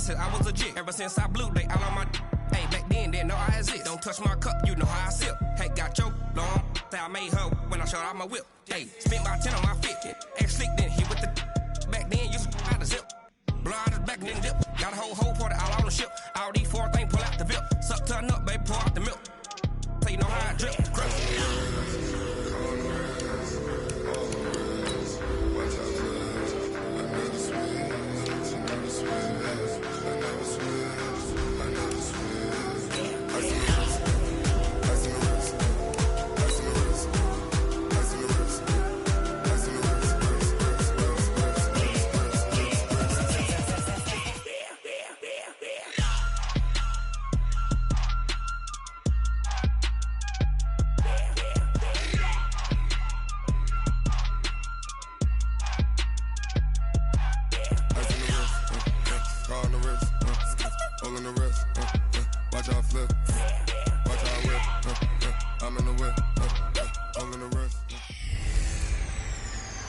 said I was legit. Ever since I blew, they all on my hey, back then, didn't know I exist. Don't touch my cup, you know how I sip. Hey, got your long, say I made her when I showed out my whip. Hey, spent about 10 on my fit. Ex-slick, then hit with the back then, used to out the zip. Blow out his back, then dip. Got a whole party all on the ship. All these 4 things, pull out the VIP. Suck, turn up, baby, pour out the milk. So you know how I drip.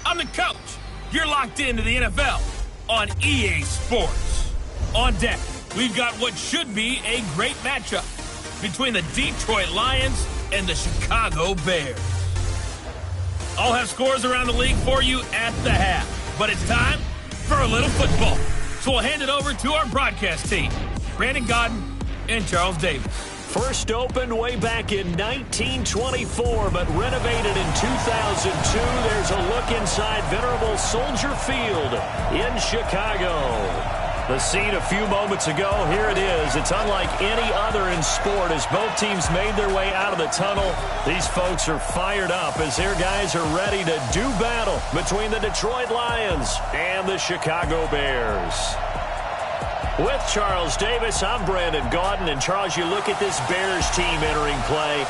I'm the coach. You're locked into the NFL on EA Sports. On deck, we've got what should be a great matchup between the Detroit Lions and the Chicago Bears. I'll have scores around the league for you at the half, but it's time for a little football. So we'll hand it over to our broadcast team, Brandon Godden and Charles Davis. First opened way back in 1924, but renovated in 2002. There's a look inside venerable Soldier Field in Chicago. The scene a few moments ago, here it is. It's unlike any other in sport as both teams made their way out of the tunnel. These folks are fired up as their guys are ready to do battle between the Detroit Lions and the Chicago Bears. With Charles Davis, I'm Brandon Gaudin. And Charles, you look at this Bears team entering play.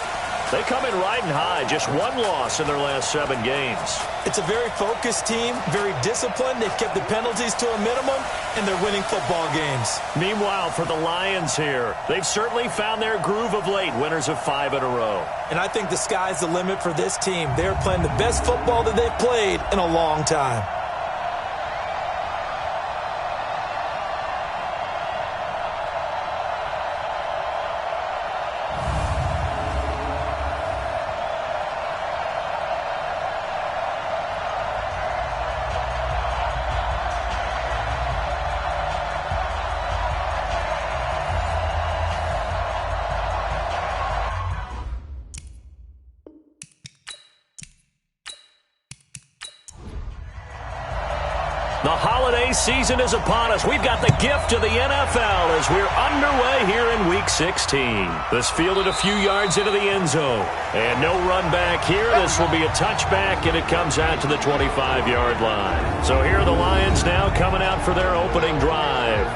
They come in riding high, just one loss in their last 7 games. It's a very focused team, very disciplined. They've kept the penalties to a minimum, and they're winning football games. Meanwhile, for the Lions here, they've certainly found their groove of late, winners of 5 in a row. And I think the sky's the limit for this team. They're playing the best football that they've played in a long time. The holiday season is upon us. We've got the gift of the NFL as we're underway here in Week 16. This fielded a few yards into the end zone. And no run back here. This will be a touchback, and it comes out to the 25-yard line. So here are the Lions now coming out for their opening drive.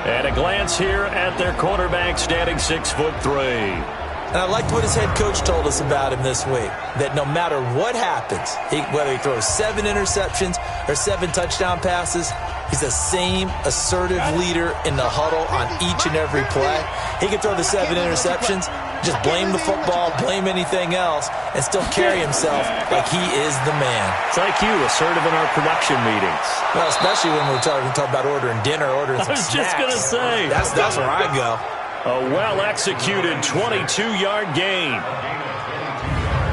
And a glance here at their quarterback standing 6'3". And I liked what his head coach told us about him this week, that no matter what happens, whether he throws 7 interceptions or 7 touchdown passes, he's the same assertive leader in the huddle on each and every play. He can throw the 7 interceptions, just blame the football, blame anything else, and still carry himself like he is the man. It's like you, assertive in our production meetings. Well, especially when we're talking about ordering dinner, ordering some snacks. I was just going to say. That's where I go. A well-executed 22-yard gain.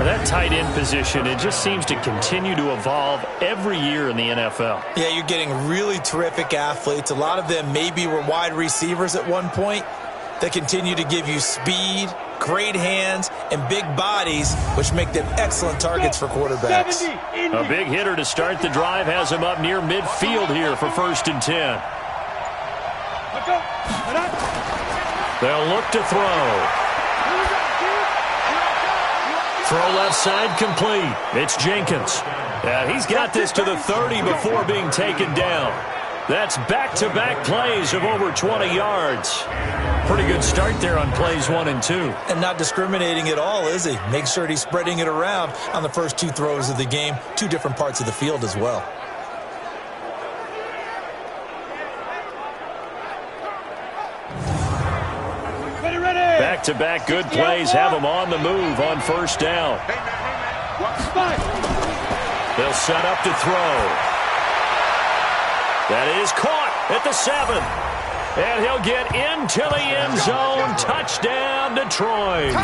That tight end position, it just seems to continue to evolve every year in the NFL. Yeah, you're getting really terrific athletes. A lot of them maybe were wide receivers at one point that continue to give you speed, great hands, and big bodies, which make them excellent targets for quarterbacks. A big hitter to start the drive has him up near midfield here for 1st and 10. They'll look to throw. Throw left side complete. It's Jenkins. And he's got this to the 30 before being taken down. That's back-to-back plays of over 20 yards. Pretty good start there on plays 1 and 2. And not discriminating at all, is he? Make sure he's spreading it around on the first 2 throws of the game. 2 different parts of the field as well. Back-to-back good plays have them on the move on 1st down. They'll set up to throw. That is caught at the 7. And he'll get into the end zone. Touchdown, Detroit.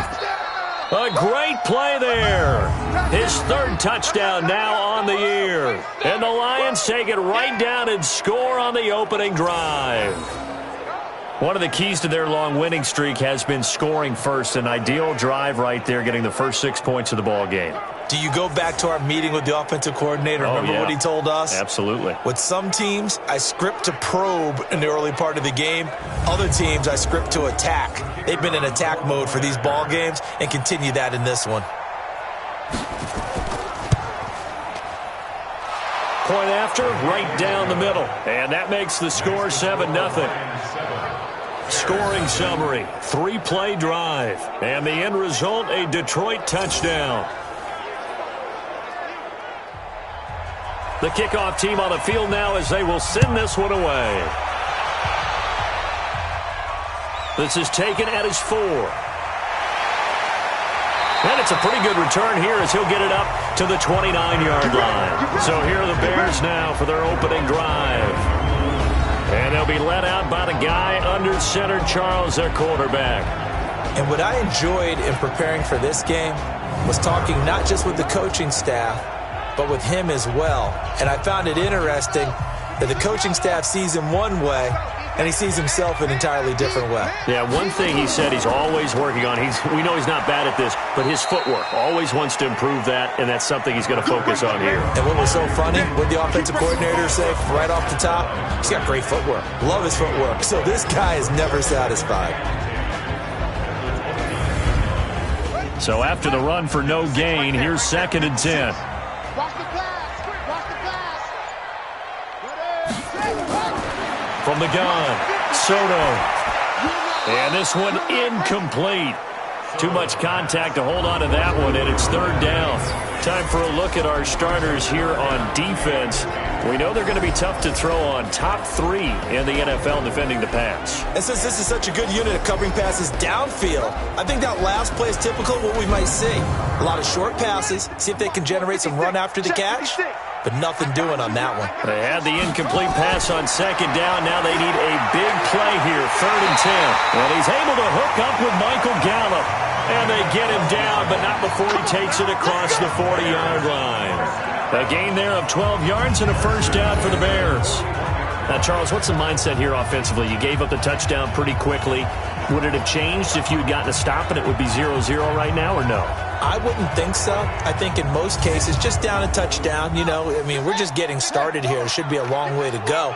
A great play there. His third touchdown now on the year. And the Lions take it right down and score on the opening drive. One of the keys to their long winning streak has been scoring first. An ideal drive right there, getting the first 6 points of the ball game. Do you go back to our meeting with the offensive coordinator? Remember what he told us? Absolutely. With some teams, I script to probe in the early part of the game. Other teams, I script to attack. They've been in attack mode for these ball games and continue that in this one. Point after, right down the middle. And that makes the score 7-0. Scoring summary, 3-play drive. And the end result, a Detroit touchdown. The kickoff team on the field now as they will send this one away. This is taken at his 4. And it's a pretty good return here as he'll get it up to the 29-yard line. So here are the Bears now for their opening drive. And they'll be led out by the guy under center, Charles, their quarterback. And what I enjoyed in preparing for this game was talking not just with the coaching staff, but with him as well. And I found it interesting that the coaching staff sees him one way, and he sees himself an entirely different way. Yeah, one thing he said he's always working on, we know he's not bad at this, but his footwork, always wants to improve that, and that's something he's going to focus on here. And what was so funny, what the offensive coordinator said right off the top, he's got great footwork. Love his footwork. So this guy is never satisfied. So after the run for no gain, here's 2nd and 10. From the gun, Soto. And this one incomplete. Too much contact to hold on to that one, and it's 3rd down. Time for a look at our starters here on defense. We know they're going to be tough to throw on. Top 3 in the NFL defending the pass. And since this is such a good unit of covering passes downfield, I think that last play is typical of what we might see. A lot of short passes, see if they can generate some run after the catch. But nothing doing on that one. They had the incomplete pass on 2nd down. Now they need a big play here, 3rd and 10. And he's able to hook up with Michael Gallup. And they get him down, but not before he takes it across the 40-yard line. A gain there of 12 yards and a 1st down for the Bears. Now, Charles, what's the mindset here offensively? You gave up the touchdown pretty quickly. Would it have changed if you had gotten a stop and it would be 0-0 right now, or no? I wouldn't think so. I think in most cases, just down a touchdown, we're just getting started here. It should be a long way to go.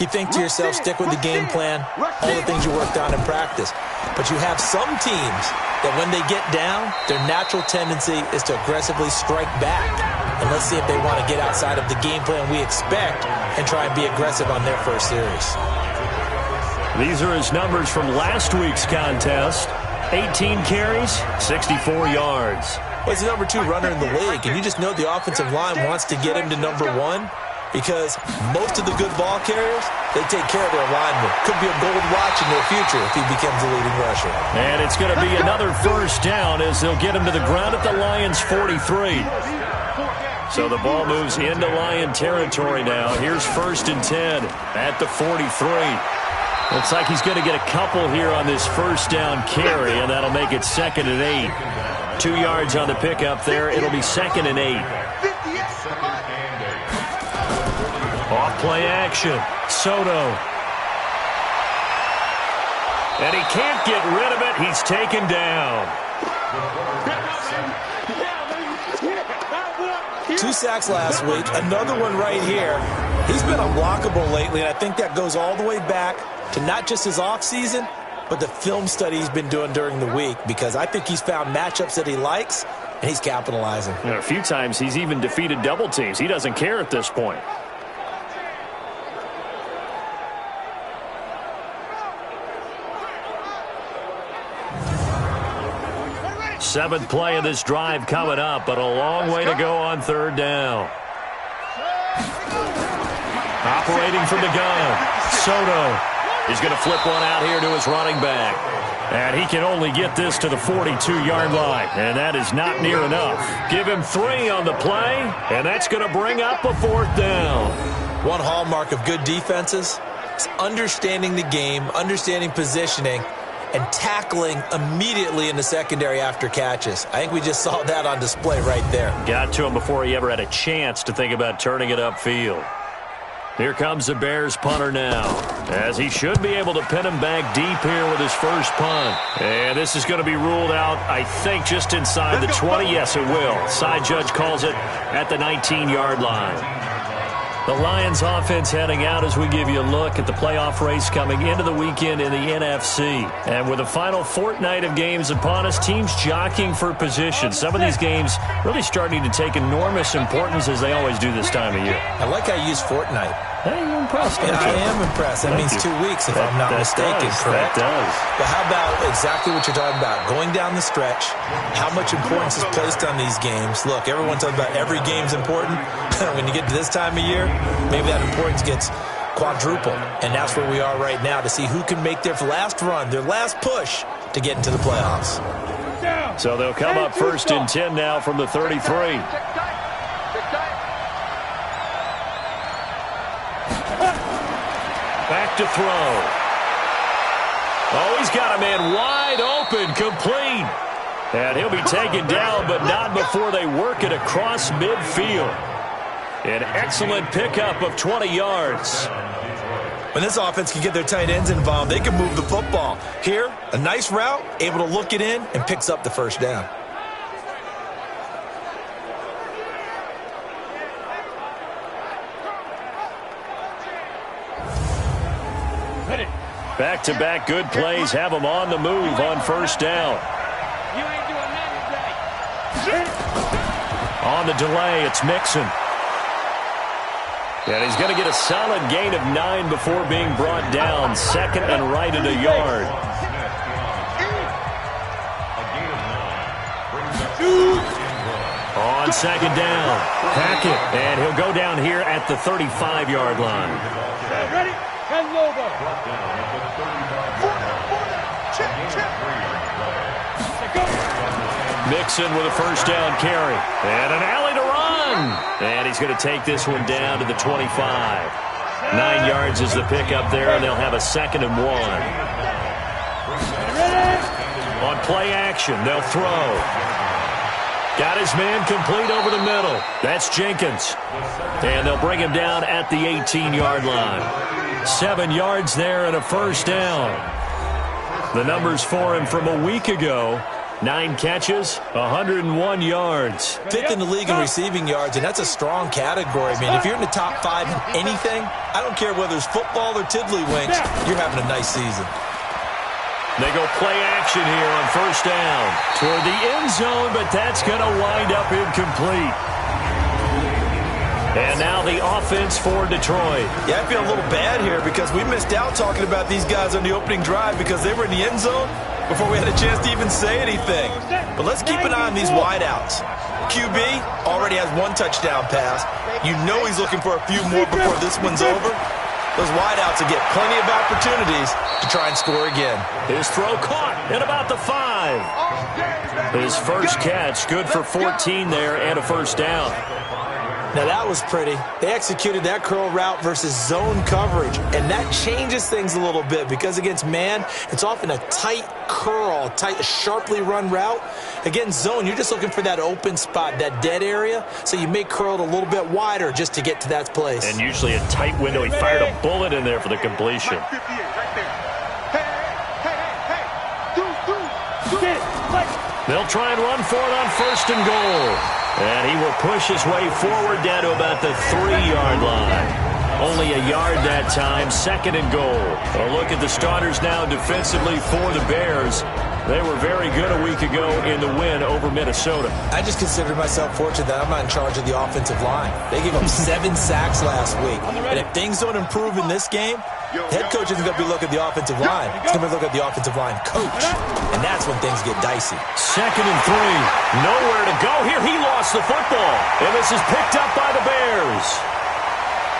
You think to yourself, stick with the game plan, all the things you worked on in practice. But you have some teams that when they get down, their natural tendency is to aggressively strike back. And let's see if they want to get outside of the game plan we expect and try and be aggressive on their first series. These are his numbers from last week's contest. 18 carries, 64 yards. Well, he's the number 2 runner in the league, and you just know the offensive line wants to get him to number 1 because most of the good ball carriers, they take care of their linemen. Could be a gold watch in their future if he becomes the leading rusher. And it's going to be another 1st down as they'll get him to the ground at the Lions' 43. So the ball moves into Lion territory now. Here's 1st and 10 at the 43. Looks like he's going to get a couple here on this 1st down carry, and that'll make it 2nd and 8. 2 yards on the pickup there. It'll be 2nd and 8. Off play action. Soto. And he can't get rid of it. He's taken down. 2 sacks last week. Another one right here. He's been unblockable lately, and I think that goes all the way back to not just his offseason, but the film study he's been doing during the week, because I think he's found matchups that he likes, and he's capitalizing. A few times he's even defeated double teams. He doesn't care at this point. Seventh play of this drive coming up, but a long way to go on 3rd down. Operating from the gun, Soto. He's going to flip one out here to his running back. And he can only get this to the 42-yard line, and that is not near enough. Give him 3 on the play, and that's going to bring up a 4th down. One hallmark of good defenses is understanding the game, understanding positioning, and tackling immediately in the secondary after catches. I think we just saw that on display right there. Got to him before he ever had a chance to think about turning it upfield. Here comes the Bears punter now, as he should be able to pin him back deep here with his first punt. And this is going to be ruled out, I think, just inside the 20. Yes, it will. Side judge calls it at the 19-yard line. The Lions offense heading out as we give you a look at the playoff race coming into the weekend in the NFC. And with the final fortnight of games upon us, teams jockeying for position. Some of these games really starting to take enormous importance as they always do this time of year. I like how you use fortnight. Hey, you're impressed. Yeah, I am impressed. That means 2 weeks, if I'm not mistaken, correct? That does. But how about exactly what you're talking about? Going down the stretch, how much importance is placed on these games? Look, everyone talks about every game's important. When you get to this time of year, maybe that importance gets quadrupled. And that's where we are right now to see who can make their last run, their last push to get into the playoffs. So they'll come up first and 10 now from the 33. Back to throw. Oh, he's got a man wide open, complete. And he'll be taken down, but not before they work it across midfield. An excellent pickup of 20 yards. When this offense can get their tight ends involved, they can move the football. Here, a nice route, able to look it in, and picks up the first down. Back-to-back good plays have them on the move on first down. On the delay, it's Mixon. And he's going to get a solid gain of 9 before being brought down. Second and right at a yard. On second down, Hackett. And he'll go down here at the 35-yard line. Ready? And logo. Mixon with a first down carry. And an alley to run. And he's going to take this one down to the 25. 9 yards is the pickup there, and they'll have a second and 1. On play action, they'll throw. Got his man complete over the middle. That's Jenkins. And they'll bring him down at the 18-yard line. 7 yards there and a first down. The numbers for him from a week ago. 9 catches, 101 yards. Fifth in the league in receiving yards, and that's a strong category. I mean, if you're in the top 5 in anything, I don't care whether it's football or tiddlywinks, you're having a nice season. They go play action here on first down. Toward the end zone, but that's going to wind up incomplete. And now the offense for Detroit. Yeah, I feel a little bad here because we missed out talking about these guys on the opening drive because they were in the end zone before we had a chance to even say anything. But let's keep an eye on these wideouts. QB already has 1 touchdown pass. You know he's looking for a few more before this one's over. Those wideouts will get plenty of opportunities to try and score again. His throw caught at about the 5. His first catch, good for 14 there and a first down. Now that was pretty. They executed that curl route versus zone coverage, and that changes things a little bit because against man, it's often a tight curl, tight, sharply run route. Against zone, you're just looking for that open spot, that dead area, so you may curl it a little bit wider just to get to that place. And usually a tight window. He fired a bullet in there for the completion. They'll try and run for it on first and goal. And he will push his way forward down to about the 3-yard line. Only a yard that time, second and goal. A look at the starters now defensively for the Bears. They were very good a week ago in the win over Minnesota. I just consider myself fortunate that I'm not in charge of the offensive line. They gave up 7 sacks last week. And if things don't improve in this game, head coach isn't going to be looking at the offensive line. He's going to be looking at the offensive line coach. And that's when things get dicey. Second and 3. Nowhere to go here. He lost the football. And this is picked up by the Bears.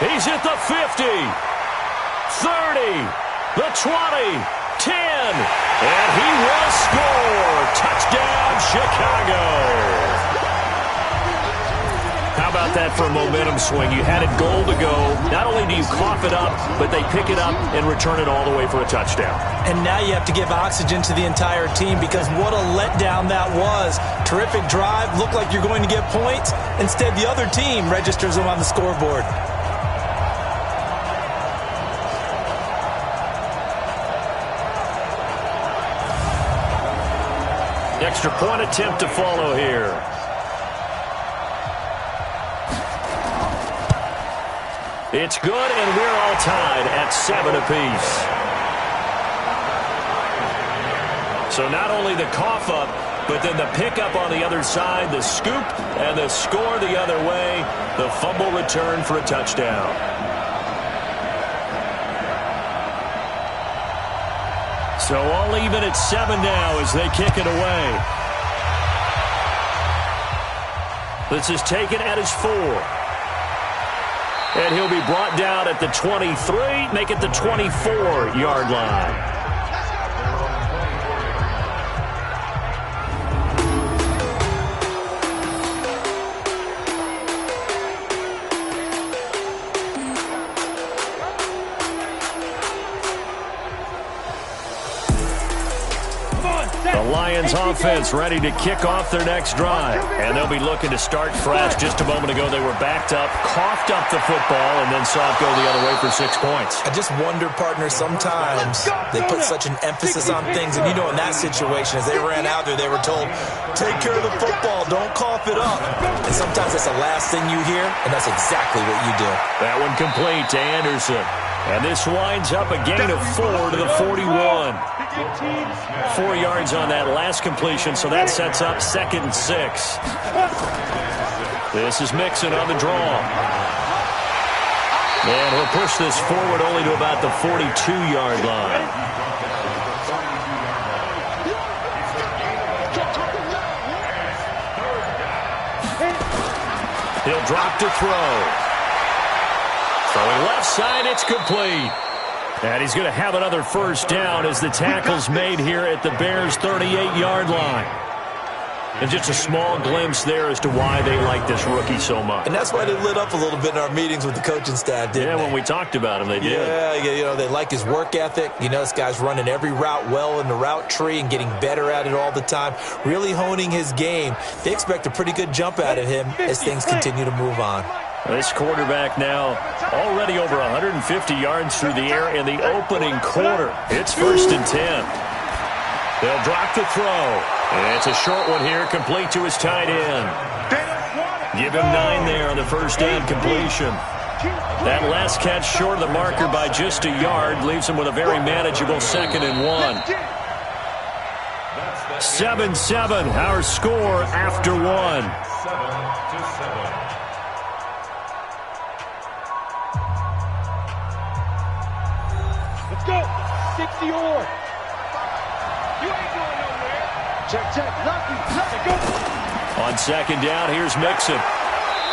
He's at the 50. 30. The 20. 10. And he will score. Touchdown, Chicago. How about that for a momentum swing? You had it goal to go. Not only do you cough it up, but they pick it up and return it all the way for a touchdown. And now you have to give oxygen to the entire team because what a letdown that was. Terrific drive. Looked like you're going to get points. Instead, the other team registers them on the scoreboard. Extra point attempt to follow here. It's good, and we're all tied at 7 apiece. So not only the cough up, but then the pickup on the other side, the scoop, and the score the other way, the fumble return for a touchdown. So all even at 7 now as they kick it away. This is taken at his 4. And he'll be brought down at the 23, make it the 24-yard line. The Lions offense ready to kick off their next drive. And they'll be looking to start fresh. Just a moment ago, they were backed up, coughed up the football, and then saw it go the other way for 6 points. I just wonder, partner, sometimes they put such an emphasis on things. And, you know, in that situation, as they ran out there, they were told, take care of the football, don't cough it up. And sometimes that's the last thing you hear, and that's exactly what you do. That one complete to Anderson. And this winds up a gain of 4 to the 41. 4 yards on that last completion, so that sets up 2nd and 6. This is Mixon on the draw. And he'll push this forward only to about the 42-yard line. He'll drop to throw. Throwing left side, it's complete. And he's going to have another first down as the tackle's made here at the Bears' 38-yard line. And just a small glimpse there as to why they like this rookie so much. And that's why they lit up a little bit in our meetings with the coaching staff, didn't they? When we talked about him, they did. Yeah, you know, they like his work ethic. You know, this guy's running every route well in the route tree and getting better at it all the time, really honing his game. They expect a pretty good jump out of him as things continue to move on. This quarterback now already over 150 yards through the air in the opening quarter. It's 1st and 10. They'll drop the throw. And it's a short one here, complete to his tight end. Give him 9 there on the first down completion. That last catch short of the marker by just a yard leaves him with a very manageable 2nd and 1. 7-7, our score after 1. Go! 60 or. You ain't going nowhere. Check. Lucky. Go. On 2nd down, here's Mixon.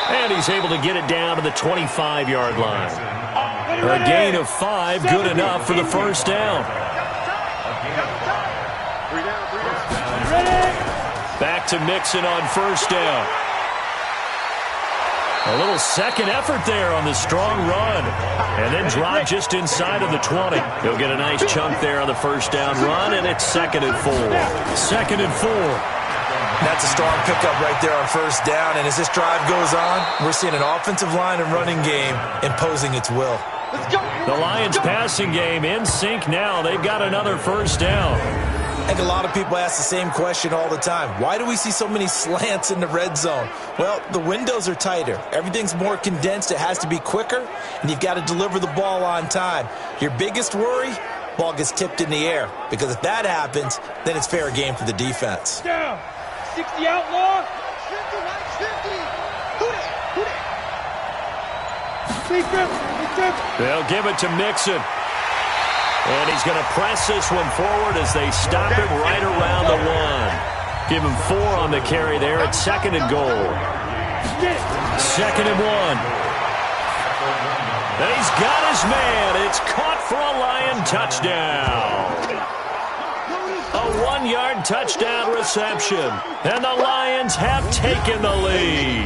And he's able to get it down to the 25-yard line. A gain of 5, good enough for the first down. Back to Mixon on first down. A little second effort there on the strong run. And then drop just inside of the 20. He'll get a nice chunk there on the first down run, and it's 2nd and 4. 2nd and 4. That's a strong pickup right there on first down. And as this drive goes on, we're seeing an offensive line and running game imposing its will. The Lions passing game in sync now. They've got another first down. I think a lot of people ask the same question all the time. Why do we see so many slants in the red zone? Well, the windows are tighter. Everything's more condensed. It has to be quicker, and you've got to deliver the ball on time. Your biggest worry, ball gets tipped in the air, because if that happens, then it's fair game for the defense. Down. 60 outlaw. 50, 50. They'll give it to Mixon. And he's going to press this one forward as they stop him right around the 1. Give him 4 on the carry there at 2nd and goal. 2nd and 1. And he's got his man. It's caught for a Lion touchdown. A 1-yard touchdown reception. And the Lions have taken the lead.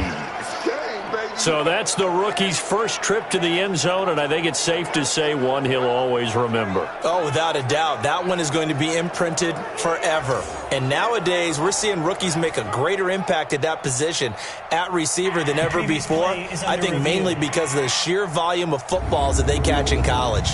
So that's the rookie's first trip to the end zone, and I think it's safe to say one he'll always remember. Oh, without a doubt. That one is going to be imprinted forever. And nowadays, we're seeing rookies make a greater impact at that position at receiver than ever before. I think mainly because of the sheer volume of footballs that they catch in college.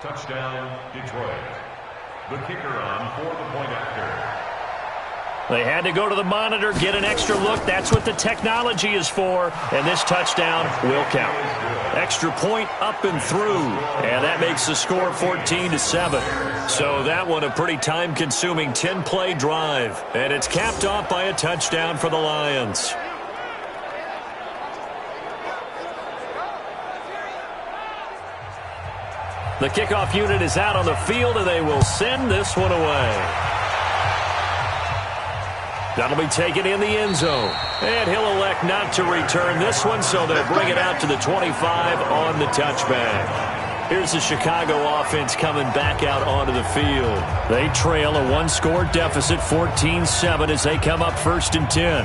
Touchdown, Detroit. The kicker on for the point after. They had to go to the monitor, get an extra look. That's what the technology is for. And this touchdown will count. Extra point up and through. And that makes the score 14-7. So that one a pretty time-consuming 10-play drive. And it's capped off by a touchdown for the Lions. The kickoff unit is out on the field, and they will send this one away. That'll be taken in the end zone. And he'll elect not to return this one, so they'll bring it out to the 25 on the touchback. Here's the Chicago offense coming back out onto the field. They trail a one-score deficit, 14-7, as they come up 1st and 10.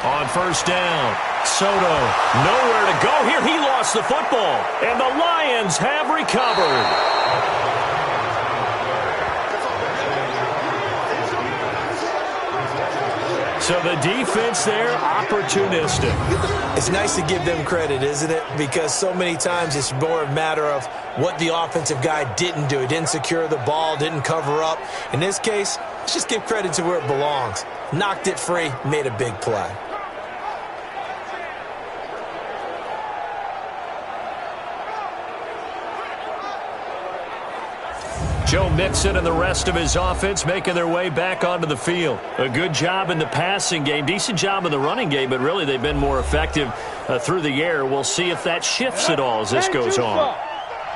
On 1st down, Soto, nowhere to go here. He lost the football, and the Lions have recovered. So the defense there, opportunistic. It's nice to give them credit, isn't it? Because so many times it's more a matter of what the offensive guy didn't do. He didn't secure the ball, didn't cover up. In this case, let's just give credit to where it belongs. Knocked it free, made a big play. Joe Mixon and the rest of his offense making their way back onto the field. A good job in the passing game, decent job in the running game, but really they've been more effective through the air. We'll see if that shifts at all as this goes on.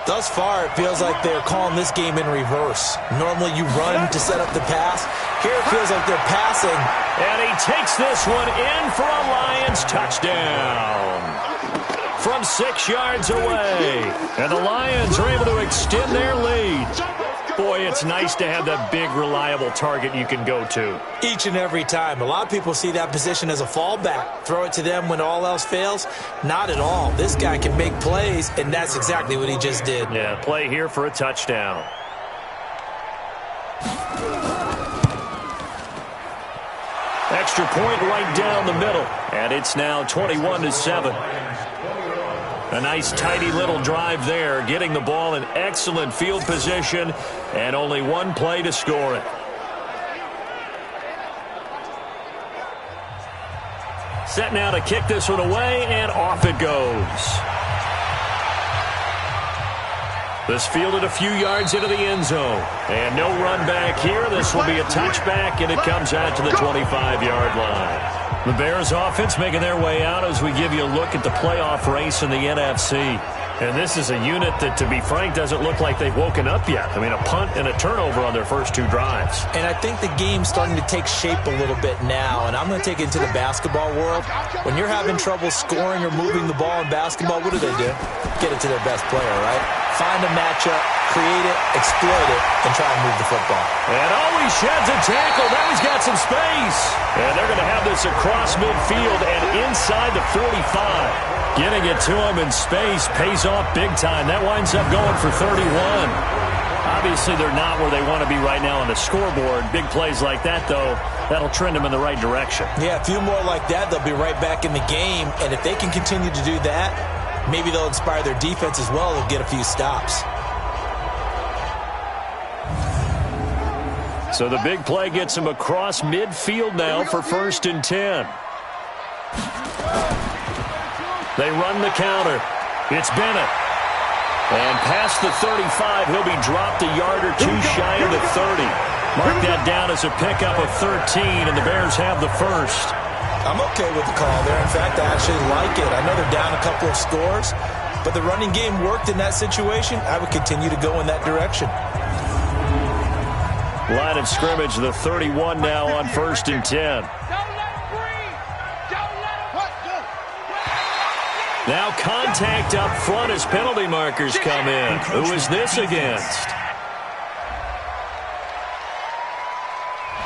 Thus far, it feels like they're calling this game in reverse. Normally you run to set up the pass. Here it feels like they're passing. And he takes this one in for a Lions touchdown from 6 yards away. And the Lions are able to extend their lead. Boy, it's nice to have that big, reliable target you can go to. Each and every time. A lot of people see that position as a fallback. Throw it to them when all else fails. Not at all. This guy can make plays, and that's exactly what he just did. Yeah, play here for a touchdown. Extra point right down the middle. And it's now 21-7. A nice, tidy little drive there, getting the ball in excellent field position, and only one play to score it. Set now to kick this one away, and off it goes. This fielded a few yards into the end zone. And no run back here. This will be a touchback, and it comes out to the 25-yard line. The Bears offense making their way out as we give you a look at the playoff race in the NFC. And this is a unit that, to be frank, doesn't look like they've woken up yet. I mean, a punt and a turnover on their first 2 drives. And I think the game's starting to take shape a little bit now. And I'm going to take it to the basketball world. When you're having trouble scoring or moving the ball in basketball, what do? Get it to their best player, right? Find a matchup, create it, exploit it, and try and move the football. And he sheds a tackle. Now he's got some space. And they're going to have this across midfield and inside the 45. Getting it to him in space pays off big time. That winds up going for 31. Obviously, they're not where they want to be right now on the scoreboard. Big plays like that, though, that'll trend them in the right direction. Yeah, a few more like that, they'll be right back in the game. And if they can continue to do that, maybe they'll inspire their defense as well. They'll get a few stops. So the big play gets him across midfield now for 1st and 10. They run the counter. It's Bennett. And past the 35, he'll be dropped a yard or 2 shy of the 30. Mark that down as a pickup of 13, and the Bears have the first. I'm okay with the call there. In fact, I actually like it. I know they're down a couple of scores, but the running game worked in that situation. I would continue to go in that direction. Line of scrimmage, the 31 now on 1st and 10. Now contact up front as penalty markers come in. Who is this against?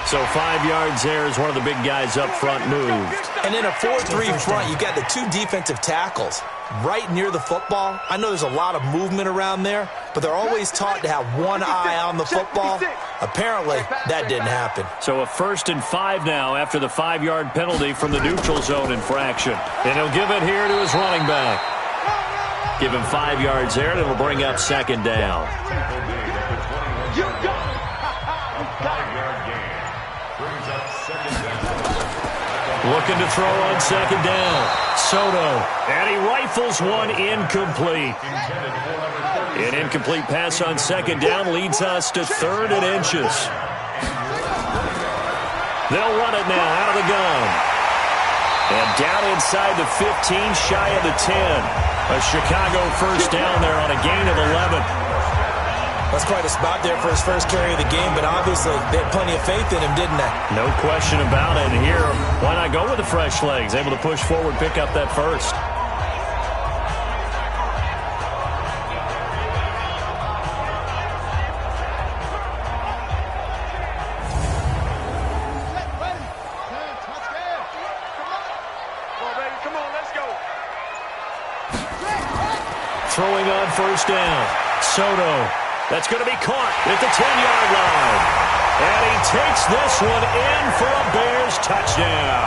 So 5 yards there as one of the big guys up front moved. And in a 4-3 front, you got the 2 defensive tackles right near the football. I know there's a lot of movement around there, but they're always taught to have one eye on the football. Apparently, that didn't happen. So a 1st and 5 now after the 5-yard penalty from the neutral zone infraction. And he'll give it here to his running back. Give him 5 yards there, and it'll bring up 2nd down. Looking to throw on 2nd down. Soto. And he rifles one incomplete. An incomplete pass on 2nd down leads us to 3rd and inches. They'll run it now out of the gun. And down inside the 15, shy of the 10. A Chicago 1st down there on a gain of 11. That's quite a spot there for his first carry of the game, but obviously they had plenty of faith in him, didn't they? No question about it. And here, why not go with the fresh legs? Able to push forward, pick up that 1st. Throwing on 1st down. Soto. That's going to be caught at the 10-yard line. And he takes this one in for a Bears touchdown.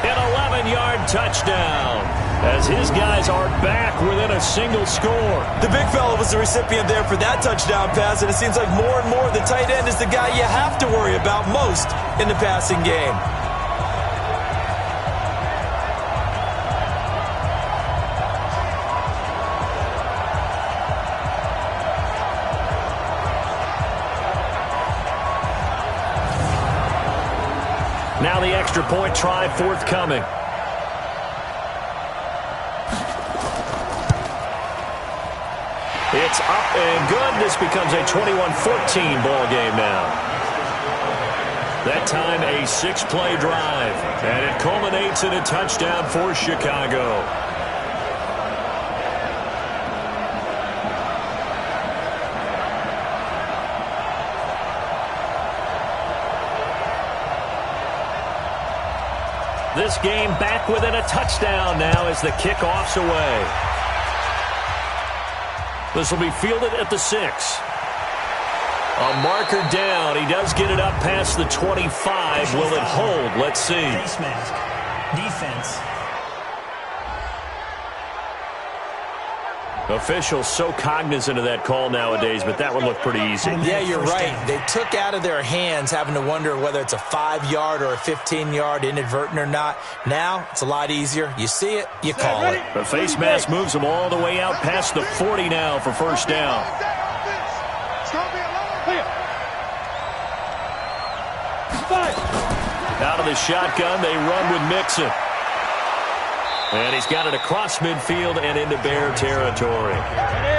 An 11-yard touchdown as his guys are back within a single score. The big fella was the recipient there for that touchdown pass, and it seems like more and more the tight end is the guy you have to worry about most in the passing game. Now the extra point try forthcoming. It's up and good. This becomes a 21-14 ball game now. That time a 6-play drive, and it culminates in a touchdown for Chicago. This game back within a touchdown now as the kickoff's away. This will be fielded at the 6. A marker down. He does get it up past the 25. Will it hold? Let's see. Face mask. Defense. Officials so cognizant of that call nowadays, but that one looked pretty easy. Yeah, you're right. They took out of their hands having to wonder whether it's a 5-yard or a 15-yard, inadvertent or not. Now, it's a lot easier. You see it, you call it. The face mask moves them all the way out past the 40 now for 1st down. Out of the shotgun, they run with Mixon. And he's got it across midfield and into Bear territory.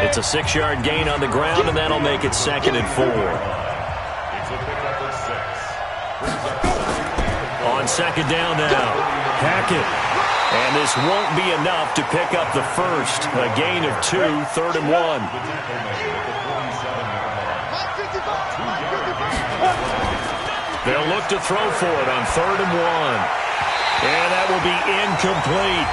It's a 6-yard gain on the ground, and that'll make it 2nd and 4. On 2nd down now, Hackett. And this won't be enough to pick up the 1st. A gain of 2, 3rd and 1. They'll look to throw for it on 3rd and 1. And that will be incomplete.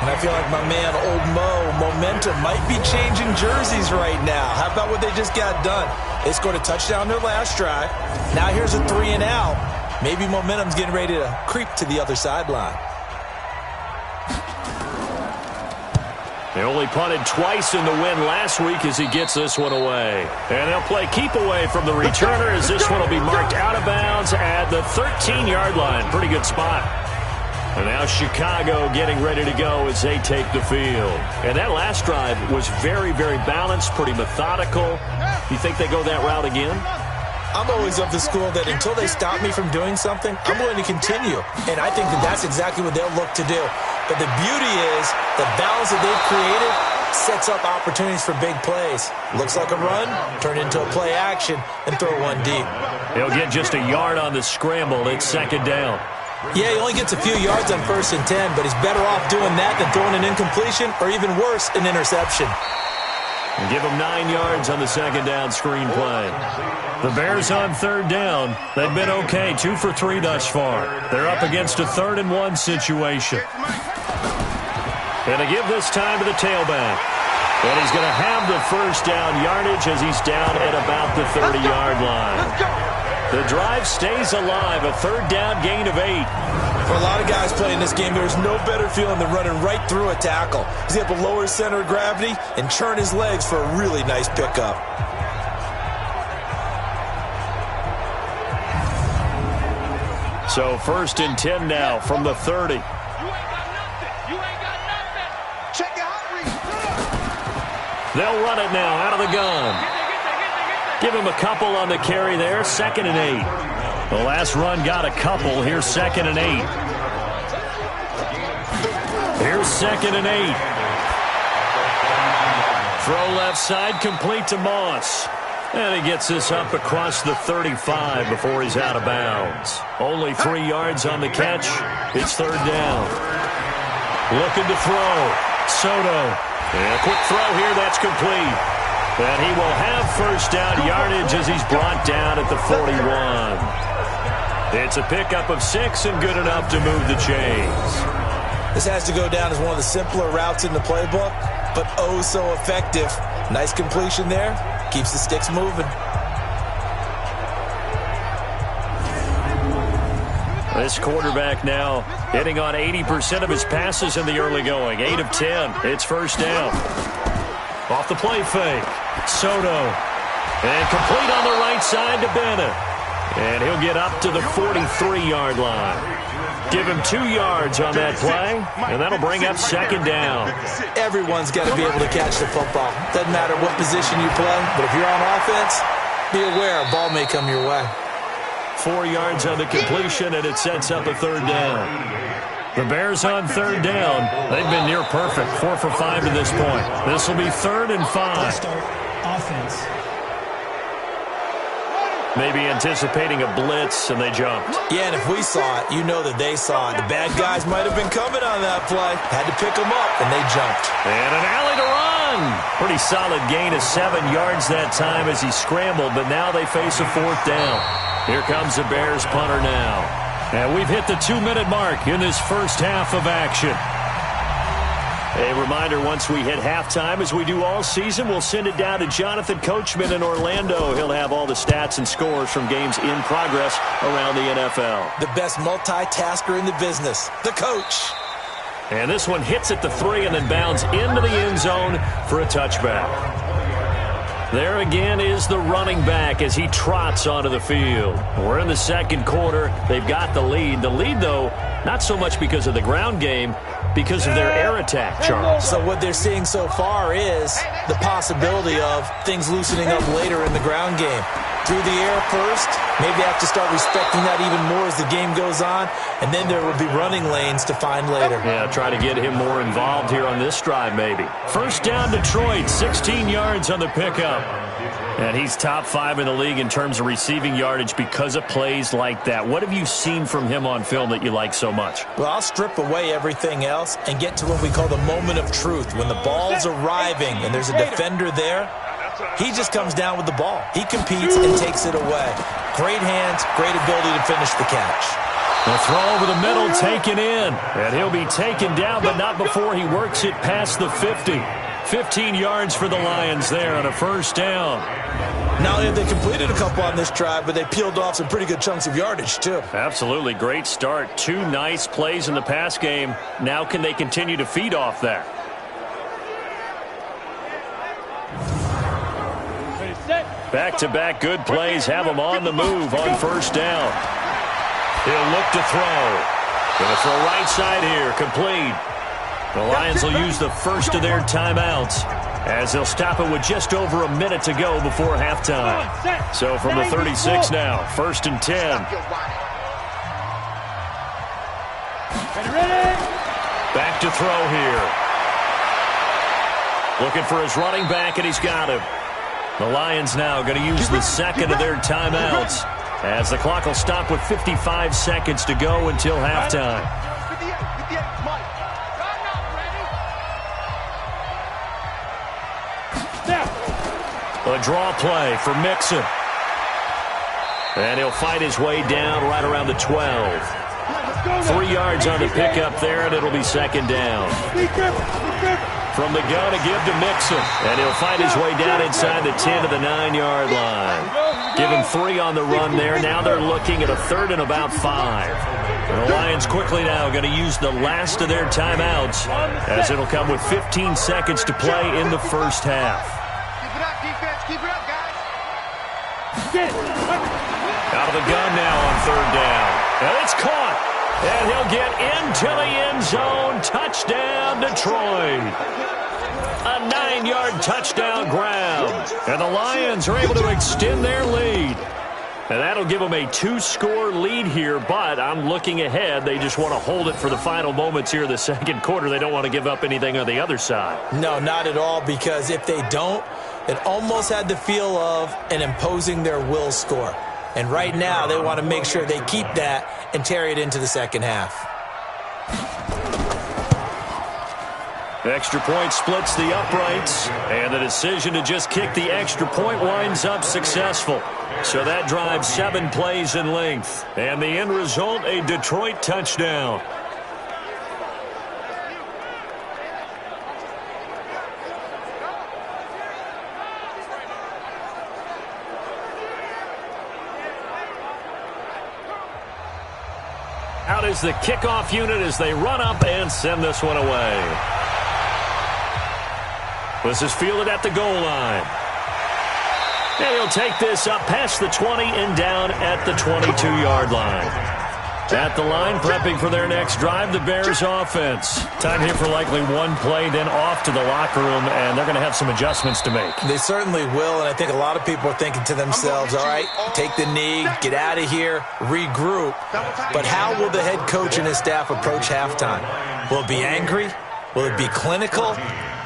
And I feel like my man, Old Mo, momentum might be changing jerseys right now. How about what they just got done? They scored a touchdown their last drive. Now here's a 3 and out. Maybe momentum's getting ready to creep to the other sideline. They only punted twice in the win last week as he gets this one away. And they'll play keep away from the returner as this one will be marked out of bounds at the 13-yard line. Pretty good spot. And now Chicago getting ready to go as they take the field. And that last drive was very, very balanced, pretty methodical. You think they go that route again? I'm always of the school that until they stop me from doing something, I'm going to continue. And I think that that's exactly what they'll look to do. But the beauty is the balance that they've created sets up opportunities for big plays. Looks like a run, turn into a play action, and throw one deep. He'll get just a yard on the scramble. It's second down. Yeah, he only gets a few yards on 1st and 10, but he's better off doing that than throwing an incompletion or even worse, an interception. And give him 9 yards on the second down screen play. The Bears on 3rd down. They've been okay, 2 for 3 thus far. They're up against a 3rd and 1 situation. And to give this time to the tailback. And he's going to have the first down yardage as he's down at about the 30-yard line. The drive stays alive, a 3rd down gain of 8. For a lot of guys playing this game, there's no better feeling than running right through a tackle. He's able to lower his center of gravity and churn his legs for a really nice pickup. So 1st and 10 now from the 30. They'll run it now out of the gun. Give him a couple on the carry there, 2nd and 8. The last run got a couple. Here's 2nd and 8. Here's 2nd and 8. Throw left side, complete to Moss. And he gets this up across the 35 before he's out of bounds. Only 3 yards on the catch. It's 3rd down. Looking to throw. Soto. And a quick throw here, that's complete. And he will have first down yardage as he's brought down at the 41. It's a pickup of 6 and good enough to move the chains. This has to go down as one of the simpler routes in the playbook, but oh so effective. Nice completion there. Keeps the sticks moving. This quarterback now hitting on 80% of his passes in the early going. 8 of 10. It's 1st down. Off the play fake. Soto. And complete on the right side to Bennett. And he'll get up to the 43-yard line. Give him 2 yards on that play, and that'll bring up 2nd down. Everyone's got to be able to catch the football. Doesn't matter what position you play, but if you're on offense, be aware a ball may come your way. 4 yards on the completion, and it sets up a 3rd down. The Bears on 3rd down. They've been near perfect, 4 for 5 to this point. This will be 3rd and 5. Offense. Maybe anticipating a blitz, and they jumped. Yeah, and if we saw it, you know that they saw it. The bad guys might have been coming on that play. Had to pick them up, and they jumped. And an alley to run. Pretty solid gain of 7 yards that time as he scrambled, but now they face a 4th down. Here comes the Bears punter now. And we've hit the 2-minute mark in this first half of action. A reminder, once we hit halftime, as we do all season, we'll send it down to Jonathan Coachman in Orlando. He'll have all the stats and scores from games in progress around the NFL. The best multitasker in the business, the coach. And this one hits at the 3 and then bounds into the end zone for a touchback. There again is the running back as he trots onto the field. We're in the second quarter. They've got the lead. The lead, though, not so much because of the ground game, because of their air attack, Charles. So what they're seeing so far is the possibility of things loosening up later in the ground game. Through the air first, maybe have to start respecting that even more as the game goes on, and then there will be running lanes to find later. Yeah, try to get him more involved here on this drive, maybe. First down, Detroit, 16 yards on the pickup. And he's top 5 in the league in terms of receiving yardage because of plays like that. What have you seen from him on film that you like so much? Well, I'll strip away everything else and get to what we call the moment of truth. When the ball's arriving and there's a defender there, he just comes down with the ball. He competes and takes it away. Great hands, great ability to finish the catch. The throw over the middle taken in. And he'll be taken down, but not before he works it past the 50. 15 yards for the Lions there on a first down. Not only have they completed a couple on this drive, but they peeled off some pretty good chunks of yardage, too. Absolutely. Great start. 2 nice plays in the pass game. Now can they continue to feed off that? Back-to-back good plays have them on the move on first down. He'll look to throw. Going to throw right side here. Complete. The Lions will use the first of their timeouts. as they'll stop it with just over a minute to go before halftime. So from the 36 now, 1st and 10. Back to throw here. Looking for his running back, and he's got him. The Lions now going to use the second of their timeouts, as the clock will stop with 55 seconds to go until halftime. A draw play for Mixon. And he'll fight his way down right around the 12. 3 yards on the pickup there, and it'll be second down. From the gun, a give to Mixon. And he'll fight his way down inside the 10 to the 9-yard line. Give him 3 on the run there. Now they're looking at a 3rd and about 5. And the Lions quickly now going to use the last of their timeouts, as it'll come with 15 seconds to play in the first half. Keep it up, defense. Keep it up, guys. Out of the gun now on 3rd down. And it's caught. And he'll get into the end zone. Touchdown, Detroit. A 9-yard touchdown grab. And the Lions are able to extend their lead. And that'll give them a 2-score lead here, but I'm looking ahead. They just want to hold it for the final moments here of the second quarter. They don't want to give up anything on the other side. No, not at all, because if they don't, it almost had the feel of an imposing their will score. And right now, they want to make sure they keep that and carry it into the second half. Extra point splits the uprights, and the decision to just kick the extra point winds up successful. So that drives 7 plays in length, and the end result, a Detroit touchdown. Out is the kickoff unit as they run up and send this one away. This is fielded at the goal line. And he'll take this up past the 20 and down at the 22-yard line. At the line, prepping for their next drive, the Bears offense. Time here for likely one play, then off to the locker room, and they're going to have some adjustments to make. They certainly will, and I think a lot of people are thinking to themselves, all right, take the knee, get out of here, regroup. But how will the head coach and his staff approach halftime? Will it be angry? Will it be clinical?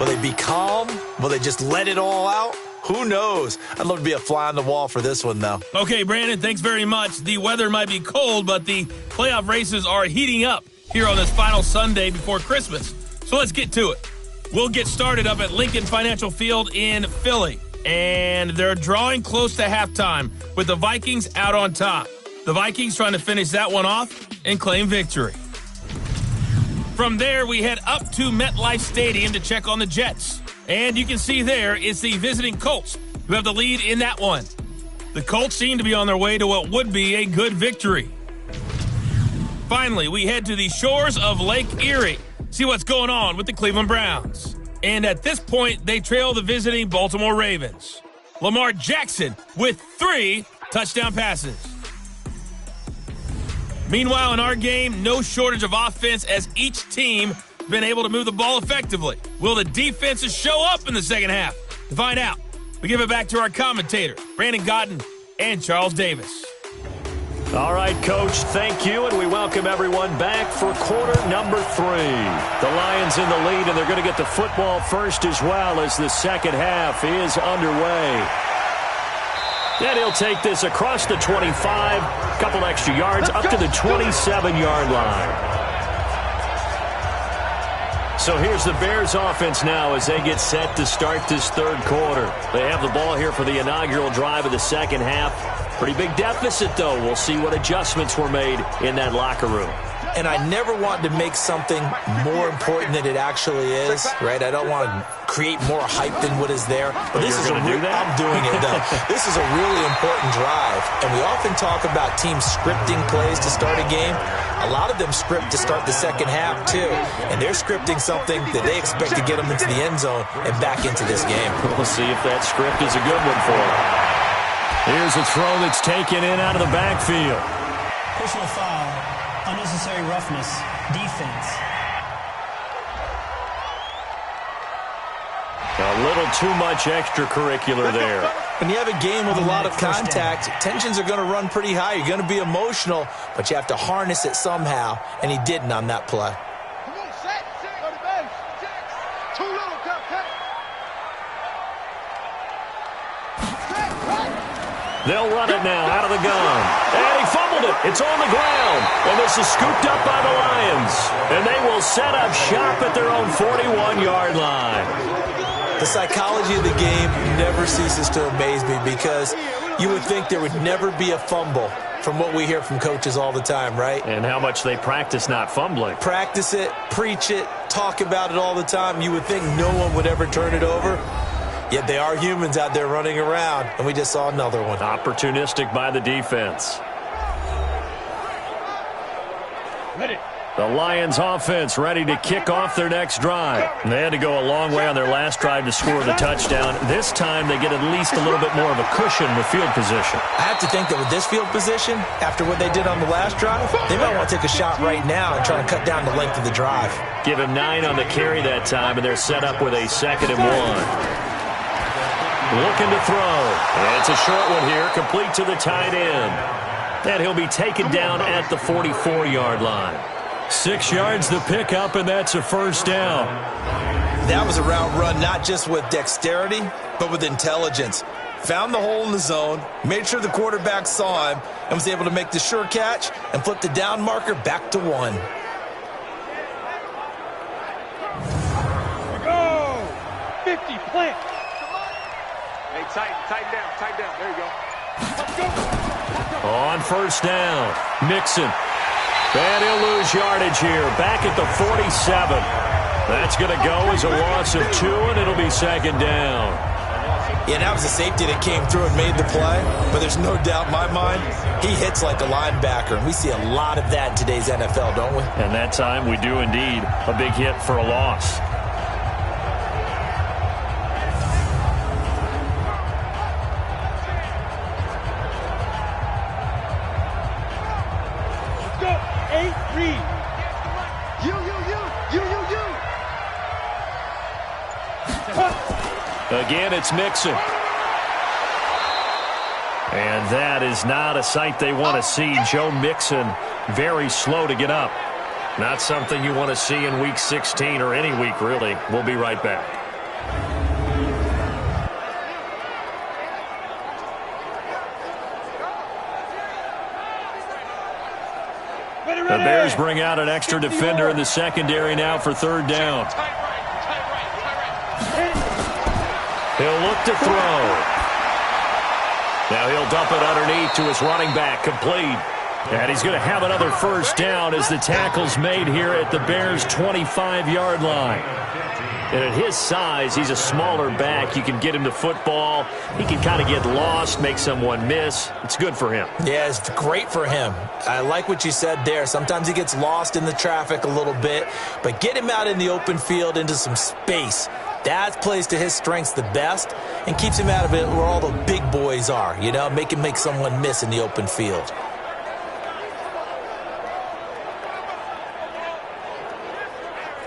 Will they be calm? Will they just let it all out? Who knows? I'd love to be a fly on the wall for this one, though. Okay, Brandon, thanks very much. The weather might be cold, but the playoff races are heating up here on this final Sunday before Christmas. So let's get to it. We'll get started up at Lincoln Financial Field in Philly. And they're drawing close to halftime with the Vikings out on top. The Vikings trying to finish that one off and claim victory. From there, we head up to MetLife Stadium to check on the Jets. And you can see there it's the visiting Colts who have the lead in that one. The Colts seem to be on their way to what would be a good victory. Finally, we head to the shores of Lake Erie, see what's going on with the Cleveland Browns. And at this point, they trail the visiting Baltimore Ravens. Lamar Jackson with 3 touchdown passes. Meanwhile, in our game, no shortage of offense as each team been able to move the ball effectively. Will the defenses show up in the second half? To find out, we give it back to our commentator, Brandon Godden and Charles Davis. All right, Coach, thank you, and we welcome everyone back for quarter number 3. The Lions in the lead, and they're going to get the football first as well as the second half is underway. And he'll take this across the 25, a couple extra yards, up to the 27-yard line. So here's the Bears offense now as they get set to start this third quarter. They have the ball here for the inaugural drive of the second half. Pretty big deficit, though. We'll see what adjustments were made in that locker room. And I never want to make something more important than it actually is, right? I don't want to create more hype than what is there. But this is I'm doing it, though. This is a really important drive. And we often talk about teams scripting plays to start a game. A lot of them script to start the second half, too. And they're scripting something that they expect to get them into the end zone and back into this game. We'll see if that script is a good one for them. Here's a throw that's taken in out of the backfield. Personal foul, unnecessary roughness, defense. A little too much extracurricular there. When you have a game with a lot of contact, tensions are going to run pretty high. You're going to be emotional, but you have to harness it somehow, and he didn't on that play. Come on, set. Go to base. Too little, cut. They'll run it now out of the gun. And he fumbled it. It's on the ground. And this is scooped up by the Lions. And they will set up shop at their own 41-yard line. The psychology of the game never ceases to amaze me because you would think there would never be a fumble from what we hear from coaches all the time, right? And how much they practice not fumbling. Practice it, preach it, talk about it all the time. You would think no one would ever turn it over. Yet they are humans out there running around, and we just saw another one. Opportunistic by the defense. The Lions offense ready to kick off their next drive. They had to go a long way on their last drive to score the touchdown. This time they get at least a little bit more of a cushion with field position. I have to think that with this field position, after what they did on the last drive, they might want to take a shot right now and try to cut down the length of the drive. Give him 9 on the carry that time, and they're set up with a 2nd and 1. Looking to throw. And it's a short one here, complete to the tight end. And he'll be taken down at the 44-yard line. 6 yards to pick up, and that's a first down. That was a route run not just with dexterity, but with intelligence. Found the hole in the zone, made sure the quarterback saw him, and was able to make the sure catch and flip the down marker back to 1. Go! 50, plant. Hey, tighten down. There you go. Let's go. On first down, Mixon. And he'll lose yardage here, back at the 47. That's going to go as a loss of 2, and it'll be 2nd down. Yeah, that was a safety that came through and made the play, but there's no doubt in my mind, he hits like a linebacker, and we see a lot of that in today's NFL, don't we? And that time we do indeed. A big hit for a loss. Again, it's Mixon. And that is not a sight they want to see. Joe Mixon, very slow to get up. Not something you want to see in Week 16 or any week, really. We'll be right back. The Bears bring out an extra defender in the secondary now for 3rd down. He'll look to throw. Now he'll dump it underneath to his running back, complete. And he's going to have another first down as the tackle's made here at the Bears' 25-yard line. And at his size, he's a smaller back. You can get him to football. He can kind of get lost, make someone miss. It's good for him. Yeah, it's great for him. I like what you said there. Sometimes he gets lost in the traffic a little bit, but get him out in the open field into some space. That plays to his strengths the best and keeps him out of it where all the big boys are, you know, make someone miss in the open field.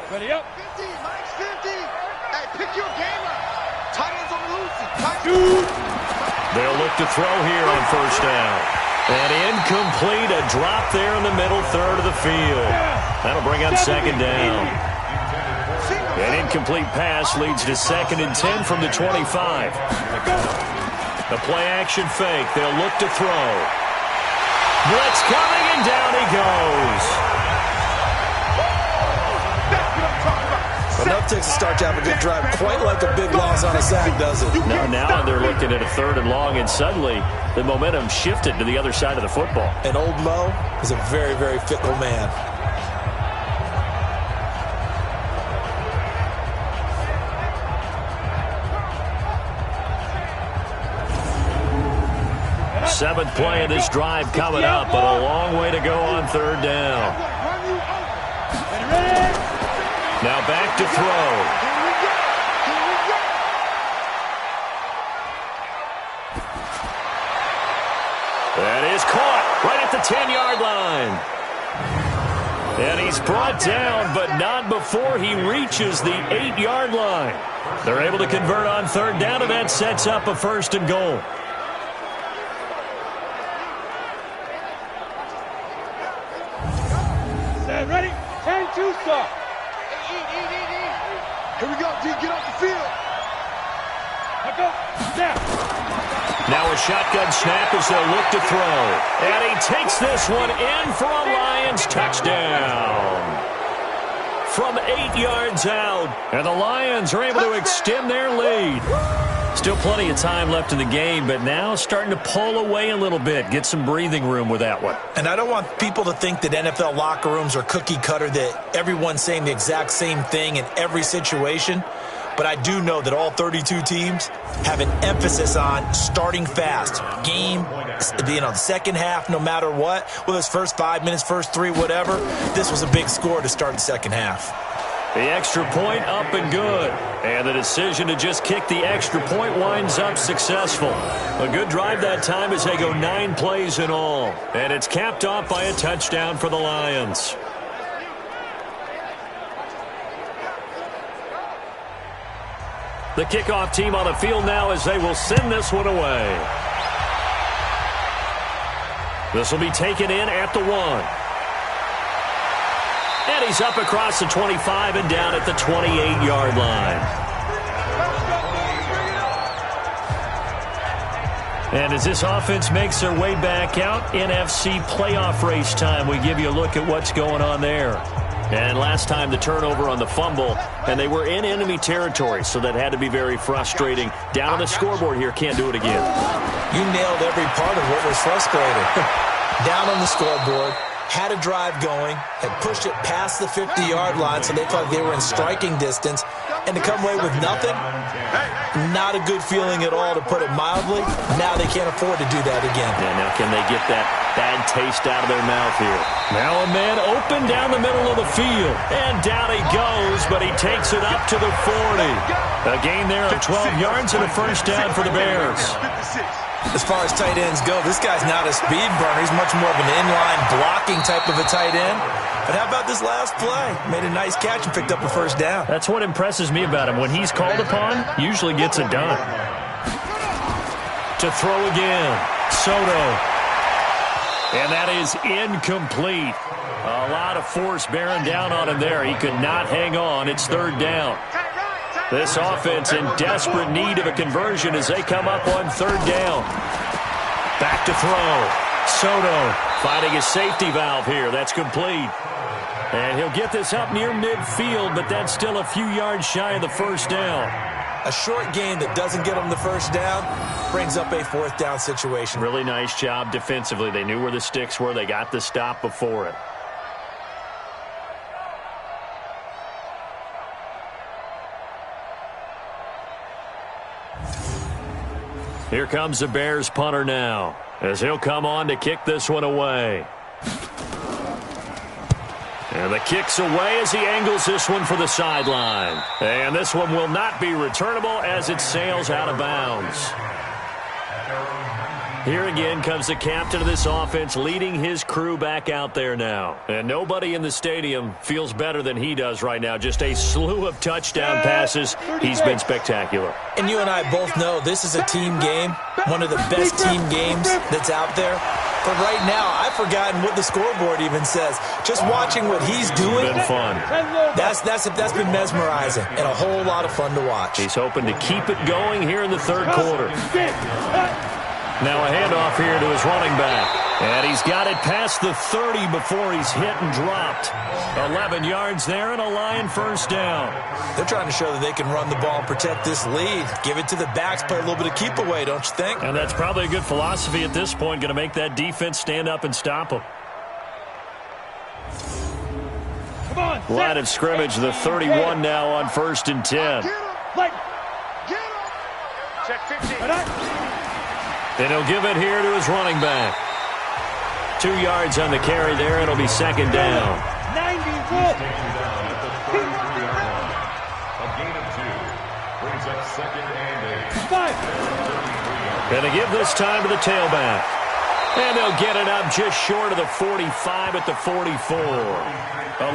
Ready up. 50, minus 50. Hey, pick your game up. Tight ends on the loose. They'll look to throw here on first down. And incomplete, a drop there in the middle third of the field. That'll bring up 2nd down. An incomplete pass leads to 2nd and 10 from the 25. The play-action fake. They'll look to throw. Blitz coming, and down he goes. Enough takes to start to have a good drive. Quite like a big loss on a sack, does it? No, now they're looking at a 3rd and long, and suddenly the momentum shifted to the other side of the football. And old Mo is a very, very fickle man. Seventh play of this drive coming up, but a long way to go on 3rd down. Now back to throw. That is caught right at the 10-yard line. And he's brought down, but not before he reaches the 8-yard line. They're able to convert on third down, and that sets up a 1st and goal. Ready? 10-2 start. Here we go, D. Get off the field. Let go. Snap. Now a shotgun snap as they'll look to throw. And he takes this one in for a Lions touchdown. From 8 yards out. And the Lions are able to extend their lead. Still plenty of time left in the game, but now starting to pull away a little bit. Get some breathing room with that one. And I don't want people to think that NFL locker rooms are cookie cutter, that everyone's saying the exact same thing in every situation. But I do know that all 32 teams have an emphasis on starting fast. Game, the second half, no matter what, whether it's first 5 minutes, first 3, whatever, this was a big score to start the second half. The extra point up and good. And the decision to just kick the extra point winds up successful. A good drive that time as they go 9 plays in all. And it's capped off by a touchdown for the Lions. The kickoff team on the field now as they will send this one away. This will be taken in at the 1. And he's up across the 25 and down at the 28-yard line. And as this offense makes their way back out, NFC playoff race time, we give you a look at what's going on there. And last time the turnover on the fumble, and they were in enemy territory, so that had to be very frustrating. Down on the scoreboard here, can't do it again. You nailed every part of what was frustrating. Down on the scoreboard, had a drive going, had pushed it past the 50-yard line, so they felt like they were in striking distance, and to come away with nothing, not a good feeling at all, to put it mildly. Now they can't afford to do that again. Yeah, now can they get that bad taste out of their mouth here? Now a man open down the middle of the field, and down he goes, but he takes it up to the 40. A gain there of 12 yards and a first down for the Bears. As far as tight ends go, this guy's not a speed burner. He's much more of an inline blocking type of a tight end. But how about this last play? Made a nice catch and picked up a first down. That's what impresses me about him. When he's called upon, usually gets it done. To throw again, Soto. And that is incomplete. A lot of force bearing down on him there. He could not hang on. It's third down. This offense in desperate need of a conversion as they come up on third down. Back to throw. Soto finding his safety valve here. That's complete. And he'll get this up near midfield, but that's still a few yards shy of the first down. A short gain that doesn't get them the first down brings up a fourth down situation. Really nice job defensively. They knew where the sticks were. They got the stop before it. Here comes the Bears punter now, as he'll come on to kick this one away. And the kick's away as he angles this one for the sideline. And this one will not be returnable as it sails out of bounds. Here again comes the captain of this offense leading his crew back out there now. And nobody in the stadium feels better than he does right now. Just a slew of touchdown passes. He's been spectacular. And you and I both know this is a team game, one of the best team games that's out there. But right now, I've forgotten what the scoreboard even says. Just watching what he's doing, it's been fun. That's been mesmerizing and a whole lot of fun to watch. He's hoping to keep it going here in the third quarter. Now a handoff here to his running back. And he's got it past the 30 before he's hit and dropped. 11 yards there and a Lion first down. They're trying to show that they can run the ball and protect this lead. Give it to the backs, play a little bit of keep away, don't you think? And that's probably a good philosophy at this point. Going to make that defense stand up and stop them. Line of scrimmage, the 31 now on 1st and 10. Check 15. And he'll give it here to his running back. 2 yards on the carry there. It'll be second down. 90. A gain of 2 brings up second and 8. 5. And they give this time to the tailback. And they'll get it up just short of the 45 at the 44.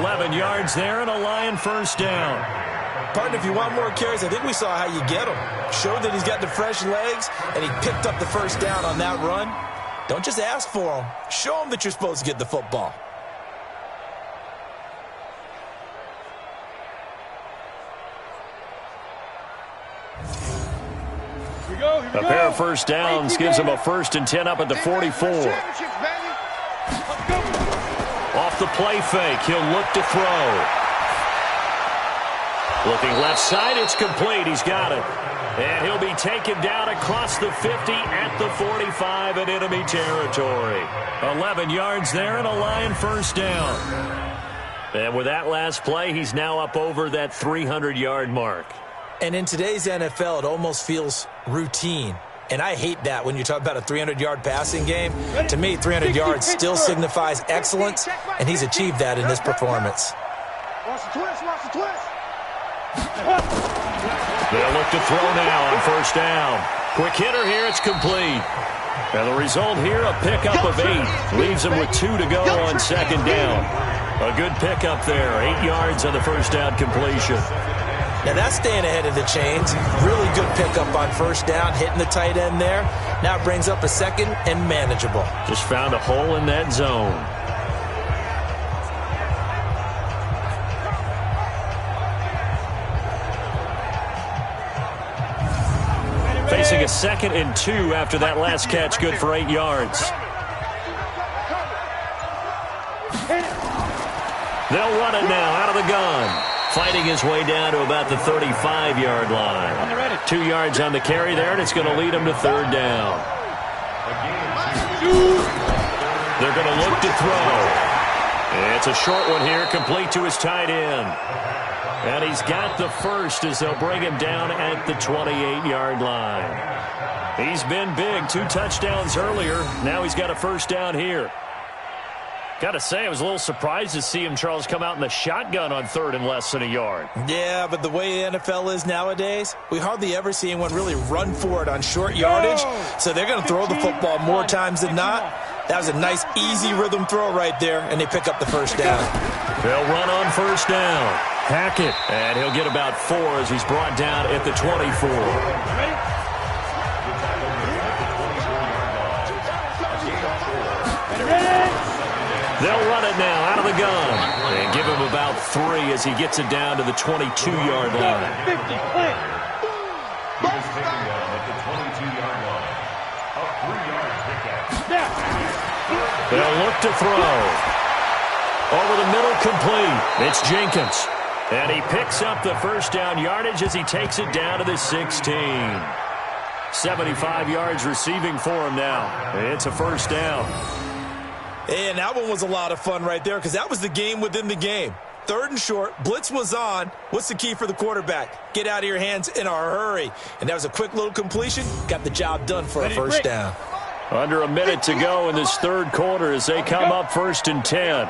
11 yards there and a Lion first down. Partner, if you want more carries, I think we saw how you get him. Showed that he's got the fresh legs, and he picked up the first down on that run. Don't just ask for him. Show him that you're supposed to get the football. A pair of first downs gives him a 1st and 10 up at the 44. Off the play fake, he'll look to throw. Looking left side, it's complete. He's got it. And he'll be taken down across the 50 at the 45 in enemy territory. 11 yards there and a Lion first down. And with that last play, he's now up over that 300-yard mark. And in today's NFL, it almost feels routine. And I hate that when you talk about a 300-yard passing game. To me, 300 yards still signifies excellence, and he's achieved that in this performance. Watch the twist, watch the twist. They'll look to throw now on first down. Quick hitter here, it's complete. And the result here, a pickup of 8. Leaves him with 2 to go on second down. A good pickup there, 8 yards on the first down completion. Now that's staying ahead of the chains. Really good pickup on first down, hitting the tight end there. Now it brings up a second and manageable. Just found a hole in that zone. Facing a 2nd and 2 after that last catch, good for 8 yards. They'll run it now out of the gun. Fighting his way down to about the 35-yard line. 2 yards on the carry there, and it's going to lead him to third down. They're going to look to throw. It's a short one here, complete to his tight end. And he's got the first as they'll bring him down at the 28-yard line. He's been big, 2 touchdowns earlier. Now he's got a first down here. Got to say, I was a little surprised to see him, Charles, come out in the shotgun on 3rd and less than a yard. Yeah, but the way the NFL is nowadays, we hardly ever see anyone really run for it on short yardage. So they're going to throw the football more times than not. That was a nice, easy rhythm throw right there, and they pick up the first down. They'll run on first down. Hackett, and he'll get about 4 as he's brought down at the 24. They'll run it now out of the gun and give him about 3 as he gets it down to the 22-yard line. He was taken down at the 22-yard line. A 3-yard pickup. They'll look to throw. Over the middle, complete. It's Jenkins. And he picks up the first down yardage as he takes it down to the 16. 75 yards receiving for him now. It's a first down. And that one was a lot of fun right there because that was the game within the game. 3rd and short, blitz was on. What's the key for the quarterback? Get out of your hands in a hurry. And that was a quick little completion. Got the job done for a first down. Under a minute to go in this 3rd quarter as they come up 1st and 10.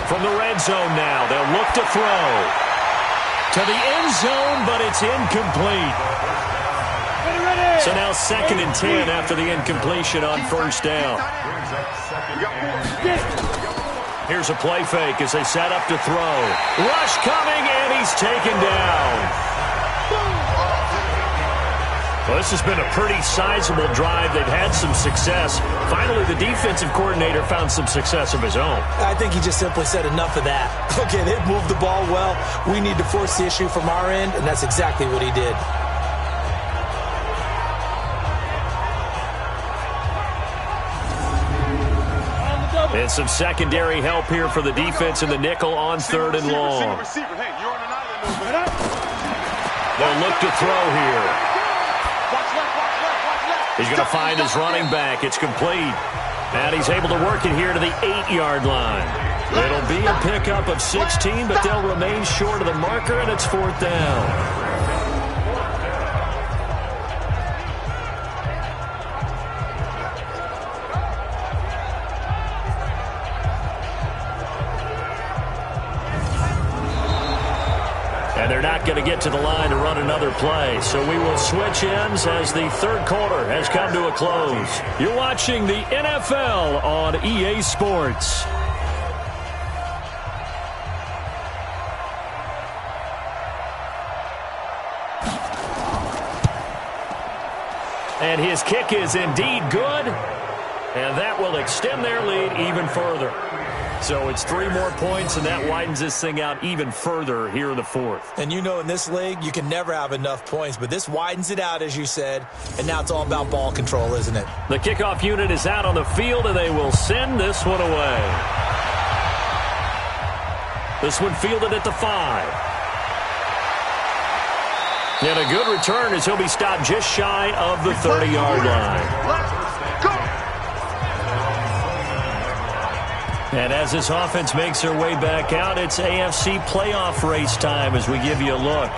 From the red zone now, they'll look to throw. To the end zone, but it's incomplete. So now 2nd and 10 after the incompletion on first down. Here's a play fake as they set up to throw. Rush coming, and he's taken down. Well, this has been a pretty sizable drive. They've had some success. Finally, the defensive coordinator found some success of his own. I think he just simply said enough of that. Okay, they've moved the ball well. We need to force the issue from our end, and that's exactly what he did. And some secondary help here for the defense in the nickel on 3rd and long. They'll look to throw here. He's going to find his running back. It's complete. And he's able to work it here to the 8-yard line. It'll be a pickup of 16, but they'll remain short of the marker, and it's 4th down. not going to get to the line to run another play. So we will switch ends as the third quarter has come to a close. You're watching the NFL on EA Sports. And his kick is indeed good. And that will extend their lead even further. So it's 3 more points, and that widens this thing out even further here in the fourth. And you know in this league, you can never have enough points, but this widens it out, as you said, and now it's all about ball control, isn't it? The kickoff unit is out on the field, and they will send this one away. This one fielded at the 5. And a good return as he'll be stopped just shy of the 30-yard line. And as this offense makes their way back out, it's AFC playoff race time as we give you a look.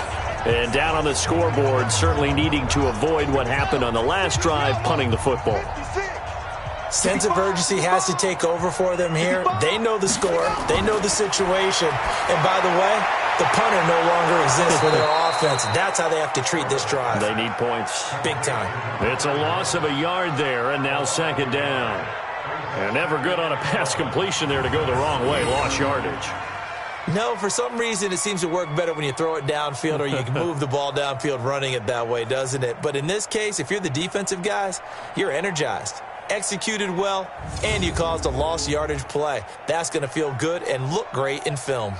And down on the scoreboard, certainly needing to avoid what happened on the last drive, punting the football. Sense of urgency has to take over for them here. They know the score. They know the situation. And by the way, the punter no longer exists for their offense. That's how they have to treat this drive. They need points. Big time. It's a loss of a yard there, and now second down. And never good on a pass completion there to go the wrong way. Lost yardage. No, for some reason it seems to work better when you throw it downfield or you can move the ball downfield running it that way, doesn't it? But in this case, if you're the defensive guys, you're energized, executed well, and you caused a lost yardage play. That's going to feel good and look great in film.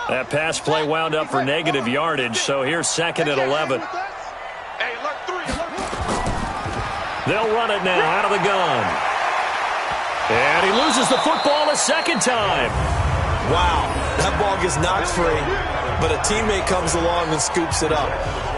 That pass play wound up for negative yardage, so here's second and 11. They'll run it now out of the gun. And he loses the football a second time. Wow, that ball gets knocked free, but a teammate comes along and scoops it up.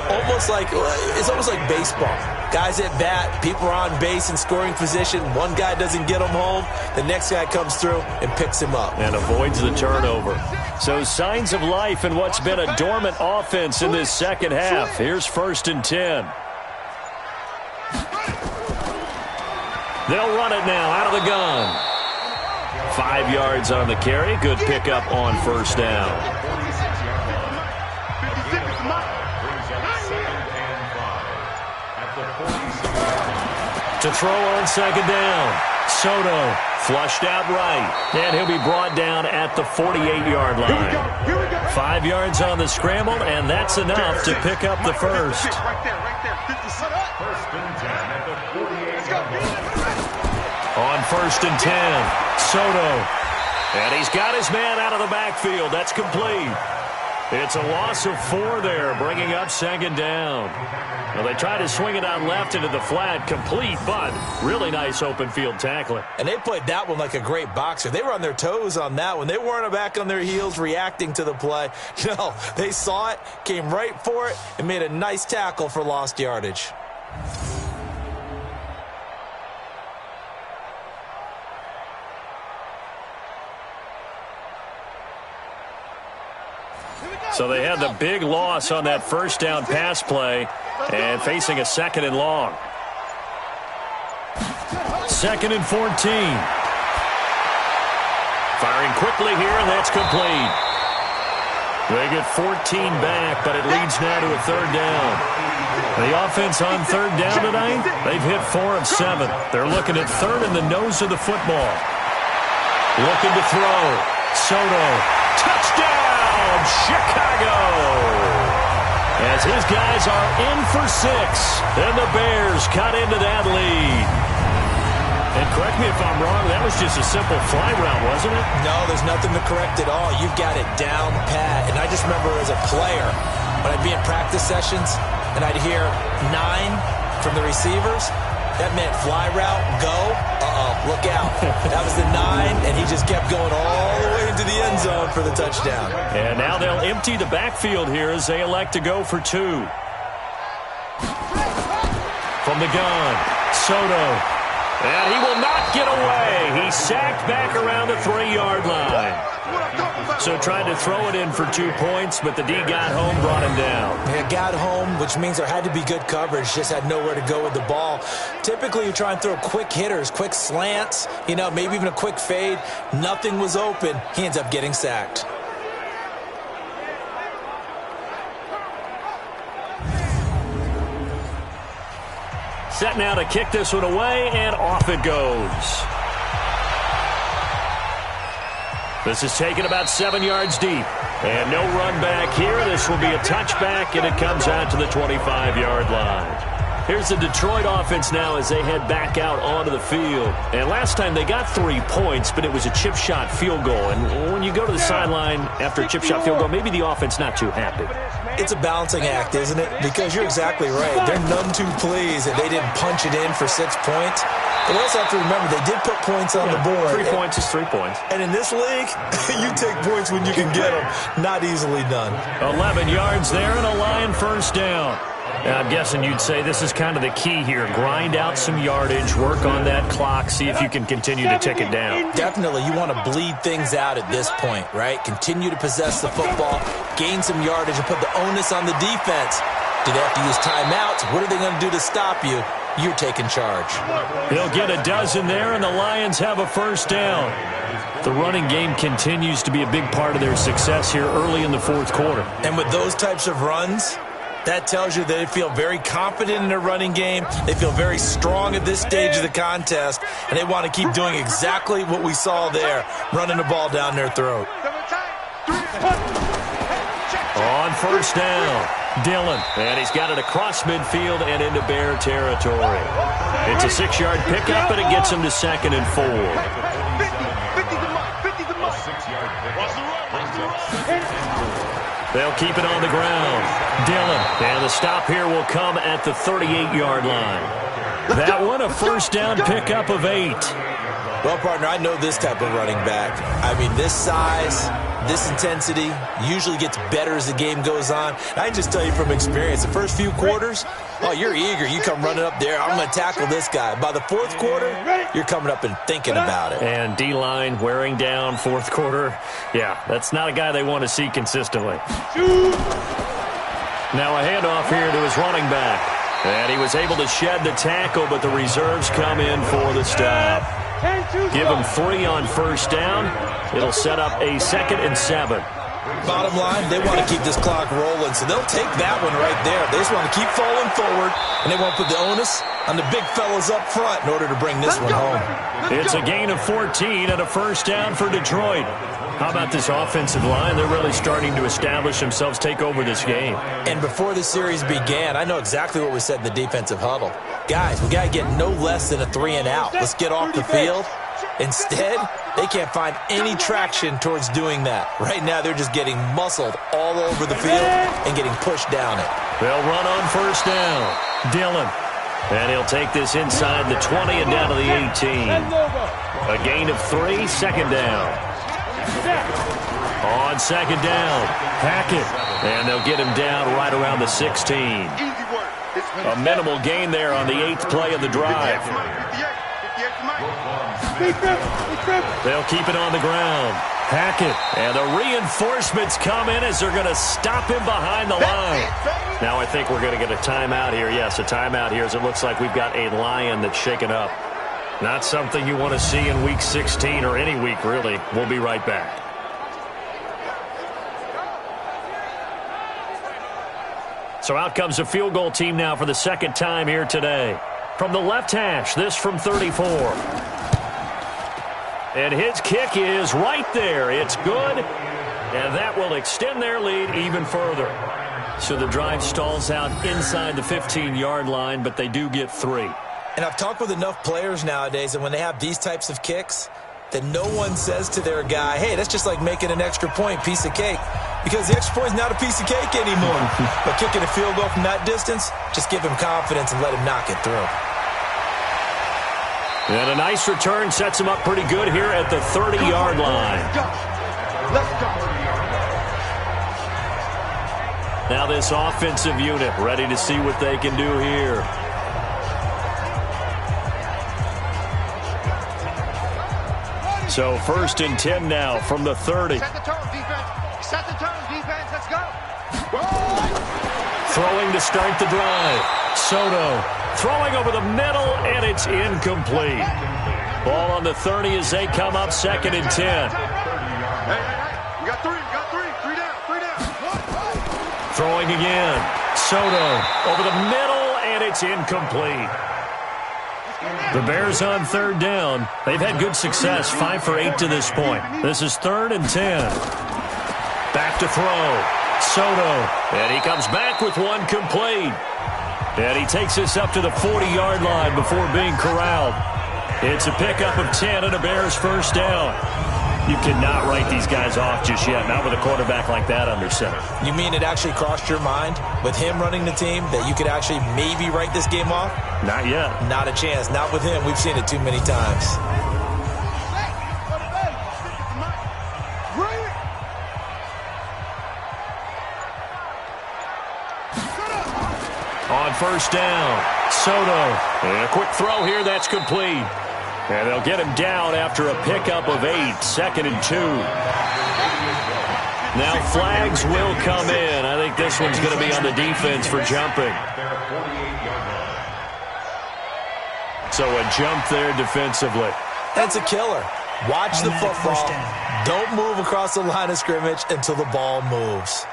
It's almost like baseball. Guys at bat, people are on base in scoring position. One guy doesn't get him home. The next guy comes through and picks him up. And avoids the turnover. So signs of life in what's been a dormant offense in this second half. Here's first and 10. They'll run it now out of the gun. 5 yards on the carry. Good pickup on first down. To throw on second down. Soto flushed out right. And he'll be brought down at the 48-yard line. 5 yards on the scramble, and that's enough to pick up the first. On first and 10, Soto. And he's got his man out of the backfield. That's complete. It's a loss of 4 there, bringing up second down. Well, they try to swing it out left into the flat, complete, but really nice open field tackling. And they played that one like a great boxer. They were on their toes on that one. They weren't back on their heels reacting to the play. No, they saw it, came right for it, and made a nice tackle for lost yardage. So they had the big loss on that first down pass play and facing a second and long. Second and 14. Firing quickly here, and that's complete. They get 14 back, but it leads now to a third down. The offense on third down tonight, they've hit 4 of 7. They're looking at third in the nose of the football. Looking to throw. Soto. Touchdown! Chicago! As his guys are in for 6, and the Bears cut into that lead. And correct me if I'm wrong, that was just a simple fly route, wasn't it? No, there's nothing to correct at all. You've got it down pat. And I just remember as a player, when I'd be in practice sessions, and I'd hear 9 from the receivers, that meant fly route, go, look out. That was the 9, and he just kept going all the way into the end zone for the touchdown. And now they'll empty the backfield here as they elect to go for 2. From the gun, Soto. And he will not get away. He's sacked back around the 3-yard line. So tried to throw it in for 2 points, but the D got home, brought him down. Yeah, got home, which means there had to be good coverage. Just had nowhere to go with the ball. Typically, you try and throw quick hitters, quick slants, maybe even a quick fade. Nothing was open. He ends up getting sacked. Set now to kick this one away, and off it goes. This is taken about 7 yards deep. And no run back here. This will be a touchback, and it comes out to the 25-yard line. Here's the Detroit offense now as they head back out onto the field. And last time they got 3 points, but it was a chip shot field goal. And when you go to the sideline after a chip shot field goal, maybe the offense not too happy. It's a balancing act, isn't it? Because you're exactly right. They're none too pleased that they didn't punch it in for 6 points. But we also have to remember they did put points on the board. 3 points is 3 points. And in this league, you take points when you can get them. Not easily done. 11 yards there and a Lion first down. Now, I'm guessing you'd say this is kind of the key here. Grind out some yardage, work on that clock, see if you can continue to tick it down. Definitely. You want to bleed things out at this point, right? Continue to possess the football, gain some yardage, and put the onus on the defense. Do they have to use timeouts? What are they going to do to stop you? You're taking charge. They'll get a dozen there, and the Lions have a first down. The running game continues to be a big part of their success here early in the fourth quarter. And with those types of runs, that tells you that they feel very confident in their running game. They feel very strong at this stage of the contest, and they want to keep doing exactly what we saw there, running the ball down their throat. On first down, Dillon, and he's got it across midfield and into Bear territory. It's a 6-yard pickup, and it gets him to 2nd and 4. They'll keep it on the ground. Dillon, and the stop here will come at the 38-yard line. That one, a first down pickup of 8. Well, partner, I know this type of running back. I mean, this size, this intensity usually gets better as the game goes on. And I can just tell you from experience, the first few quarters, oh, you're eager. You come running up there. I'm going to tackle this guy. By the fourth quarter, you're coming up and thinking about it. And D-line wearing down fourth quarter. Yeah, that's not a guy they want to see consistently. Now a handoff here to his running back. And he was able to shed the tackle, but the reserves come in for the stop. Give him 3 on first down. It'll set up a 2nd and 7. Bottom line, they want to keep this clock rolling, so they'll take that one right there. They just want to keep falling forward, and they won't put the onus on the big fellas up front in order to bring this one home. It's a gain of 14 and a first down for Detroit. How about this offensive line? They're really starting to establish themselves, take over this game. And before the series began, I know exactly what we said in the defensive huddle. Guys, we got to get no less than a 3 and out. Let's get off the field. Instead, they can't find any traction towards doing that. Right now, they're just getting muscled all over the field and getting pushed down it. They'll run on first down. Dillon. And he'll take this inside the 20 and down to the 18. A gain of 3, 2nd down. On 2nd down, Hackett. And they'll get him down right around the 16. A minimal gain there on the 8th play of the drive. They'll keep it on the ground. Hackett. And the reinforcements come in as they're going to stop him behind the line. Now I think we're going to get a timeout here. Yes, a timeout here as it looks like we've got a Lion that's shaken up. Not something you want to see in Week 16 or any week, really. We'll be right back. So out comes the field goal team now for the 2nd time here today. From the left hash, this from 34. And his kick is right there. It's good. And that will extend their lead even further. So the drive stalls out inside the 15-yard line, but they do get 3. And I've talked with enough players nowadays, and when they have these types of kicks, that no one says to their guy, hey, that's just like making an extra point, piece of cake. Because the extra point is not a piece of cake anymore. But kicking a field goal from that distance, just give him confidence and let him knock it through. And a nice return sets him up pretty good here at the 30-yard line. Let's go. Now this offensive unit ready to see what they can do here. So 1st and 10 now from the 30. Set the tone, defense. Set the tone, defense. Let's go. Throwing to start the drive. Soto throwing over the middle, and it's incomplete. Ball on the 30 as they come up 2nd and 10. Hey. You got three. Three down. Throwing again. Soto over the middle, and it's incomplete. The Bears on 3rd down. They've had good success, 5 for 8 to this point. This is 3rd and 10. Back to throw. Soto, and he comes back with one complete. And he takes this up to the 40-yard line before being corralled. It's a pickup of 10 and a Bears 1st down. You cannot write these guys off just yet, not with a quarterback like that under center. You mean it actually crossed your mind with him running the team that you could actually maybe write this game off? Not yet. Not a chance. Not with him. We've seen it too many times. On 1st down, Soto. And a quick throw here that's complete. And they'll get him down after a pickup of 8, 2nd and 2. Now flags will come in. I think this one's going to be on the defense for jumping. So a jump there defensively. That's a killer. Watch the football. Don't move across the line of scrimmage until the ball moves.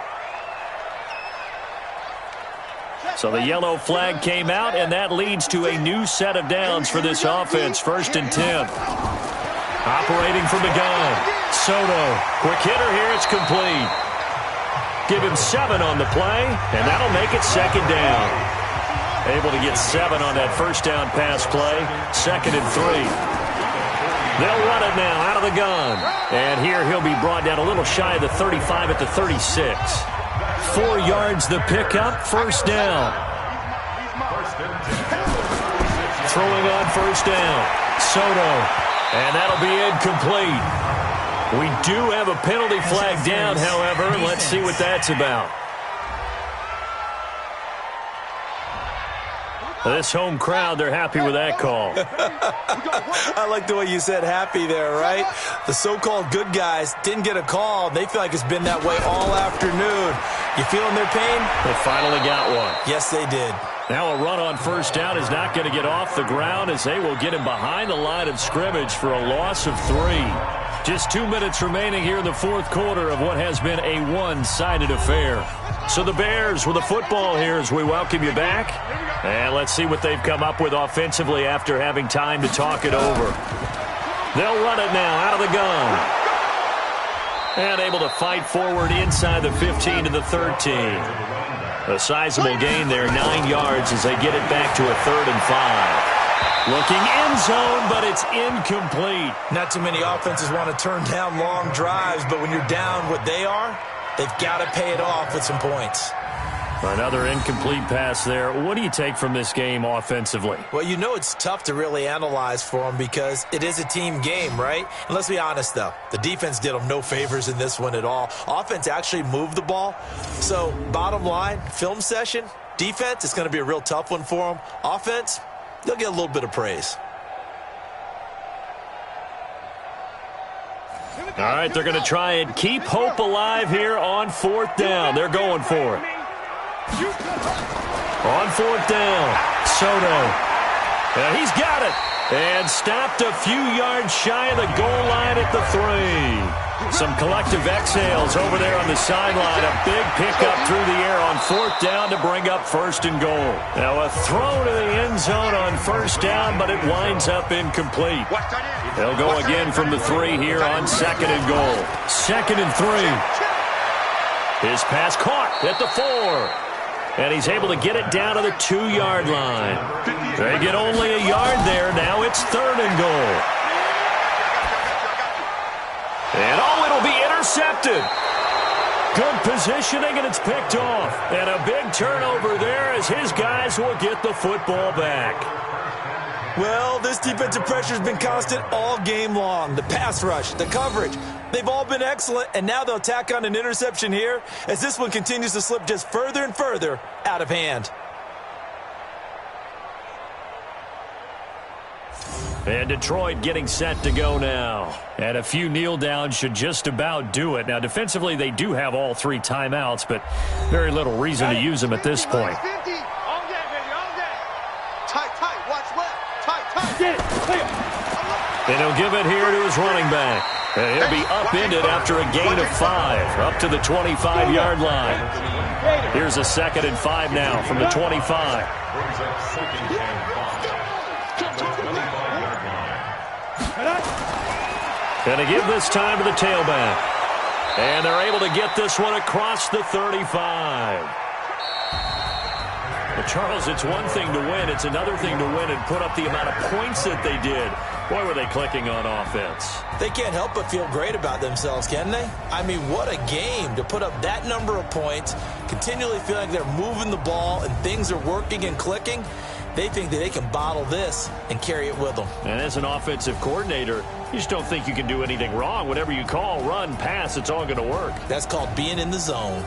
So the yellow flag came out, and that leads to a new set of downs for this offense. 1st and 10. Operating from the gun. Soto. Quick hitter here. It's complete. Give him 7 on the play, and that'll make it 2nd down. Able to get 7 on that 1st down pass play. 2nd and 3. They'll run it now out of the gun. And here he'll be brought down a little shy of the 35 at the 36. 4 yards the pickup, 1st down. Throwing on 1st down. Soto. And that'll be incomplete. We do have a penalty flag down, however. Let's see what that's about. This home crowd, they're happy with that call. I like the way you said happy there, right? The so-called good guys didn't get a call. They feel like it's been that way all afternoon. You feeling their pain? They finally got one. Yes, they did. Now a run on 1st down is not going to get off the ground as they will get him behind the line of scrimmage for a loss of 3. Just 2 minutes remaining here in the 4th quarter of what has been a one-sided affair. So the Bears with the football here as we welcome you back. And let's see what they've come up with offensively after having time to talk it over. They'll run it now out of the gun. And able to fight forward inside the 15 to the 13. A sizable gain there, 9 yards as they get it back to a 3rd and 5. Looking end zone, but it's incomplete. Not too many offenses want to turn down long drives, but when you're down what they are, they've got to pay it off with some points. Another incomplete pass there. What do you take from this game offensively? Well, you know it's tough to really analyze for them because it is a team game, right? And let's be honest, though. The defense did them no favors in this one at all. Offense actually moved the ball. So, bottom line, film session, defense, it's going to be a real tough one for them. Offense, they'll get a little bit of praise. All right, they're going to try and keep hope alive here on 4th down. They're going for it. On 4th down, Soto. And he's got it. And stopped a few yards shy of the goal line at the 3. Some collective exhales over there on the sideline. A big pickup through the air on 4th down to bring up 1st and goal. Now a throw to the end zone on 1st down, but it winds up incomplete. They'll go again from the 3 here on 2nd and goal. 2nd and 3. His pass caught at the 4. And he's able to get it down to the 2-yard line. They get only a yard there. Now it's 3rd and goal. And it'll be intercepted. Good positioning, and it's picked off. And a big turnover there as his guys will get the football back. Well, this defensive pressure has been constant all game long. The pass rush, the coverage, they've all been excellent, and now they'll tack on an interception here as this one continues to slip just further and further out of hand. And Detroit getting set to go now. And a few kneel downs should just about do it. Now, defensively, they do have all 3 timeouts, but very little reason to use them at this point. And he'll give it here to his running back. And he'll be upended after a gain of 5, up to the 25-yard line. Here's a 2nd and 5 now from the 25. Going to give this time to the tailback. And they're able to get this one across the 35. Well, Charles, it's one thing to win. It's another thing to win and put up the amount of points that they did. Boy, were they clicking on offense. They can't help but feel great about themselves, can they? I mean, what a game to put up that number of points, continually feel like they're moving the ball and things are working and clicking. They think that they can bottle this and carry it with them. And as an offensive coordinator, you just don't think you can do anything wrong. Whatever you call, run, pass, it's all going to work. That's called being in the zone.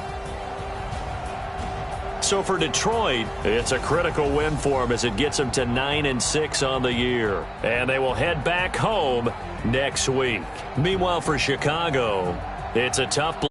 So for Detroit, it's a critical win for them as it gets them to 9-6 on the year. And they will head back home next week. Meanwhile, for Chicago, it's a tough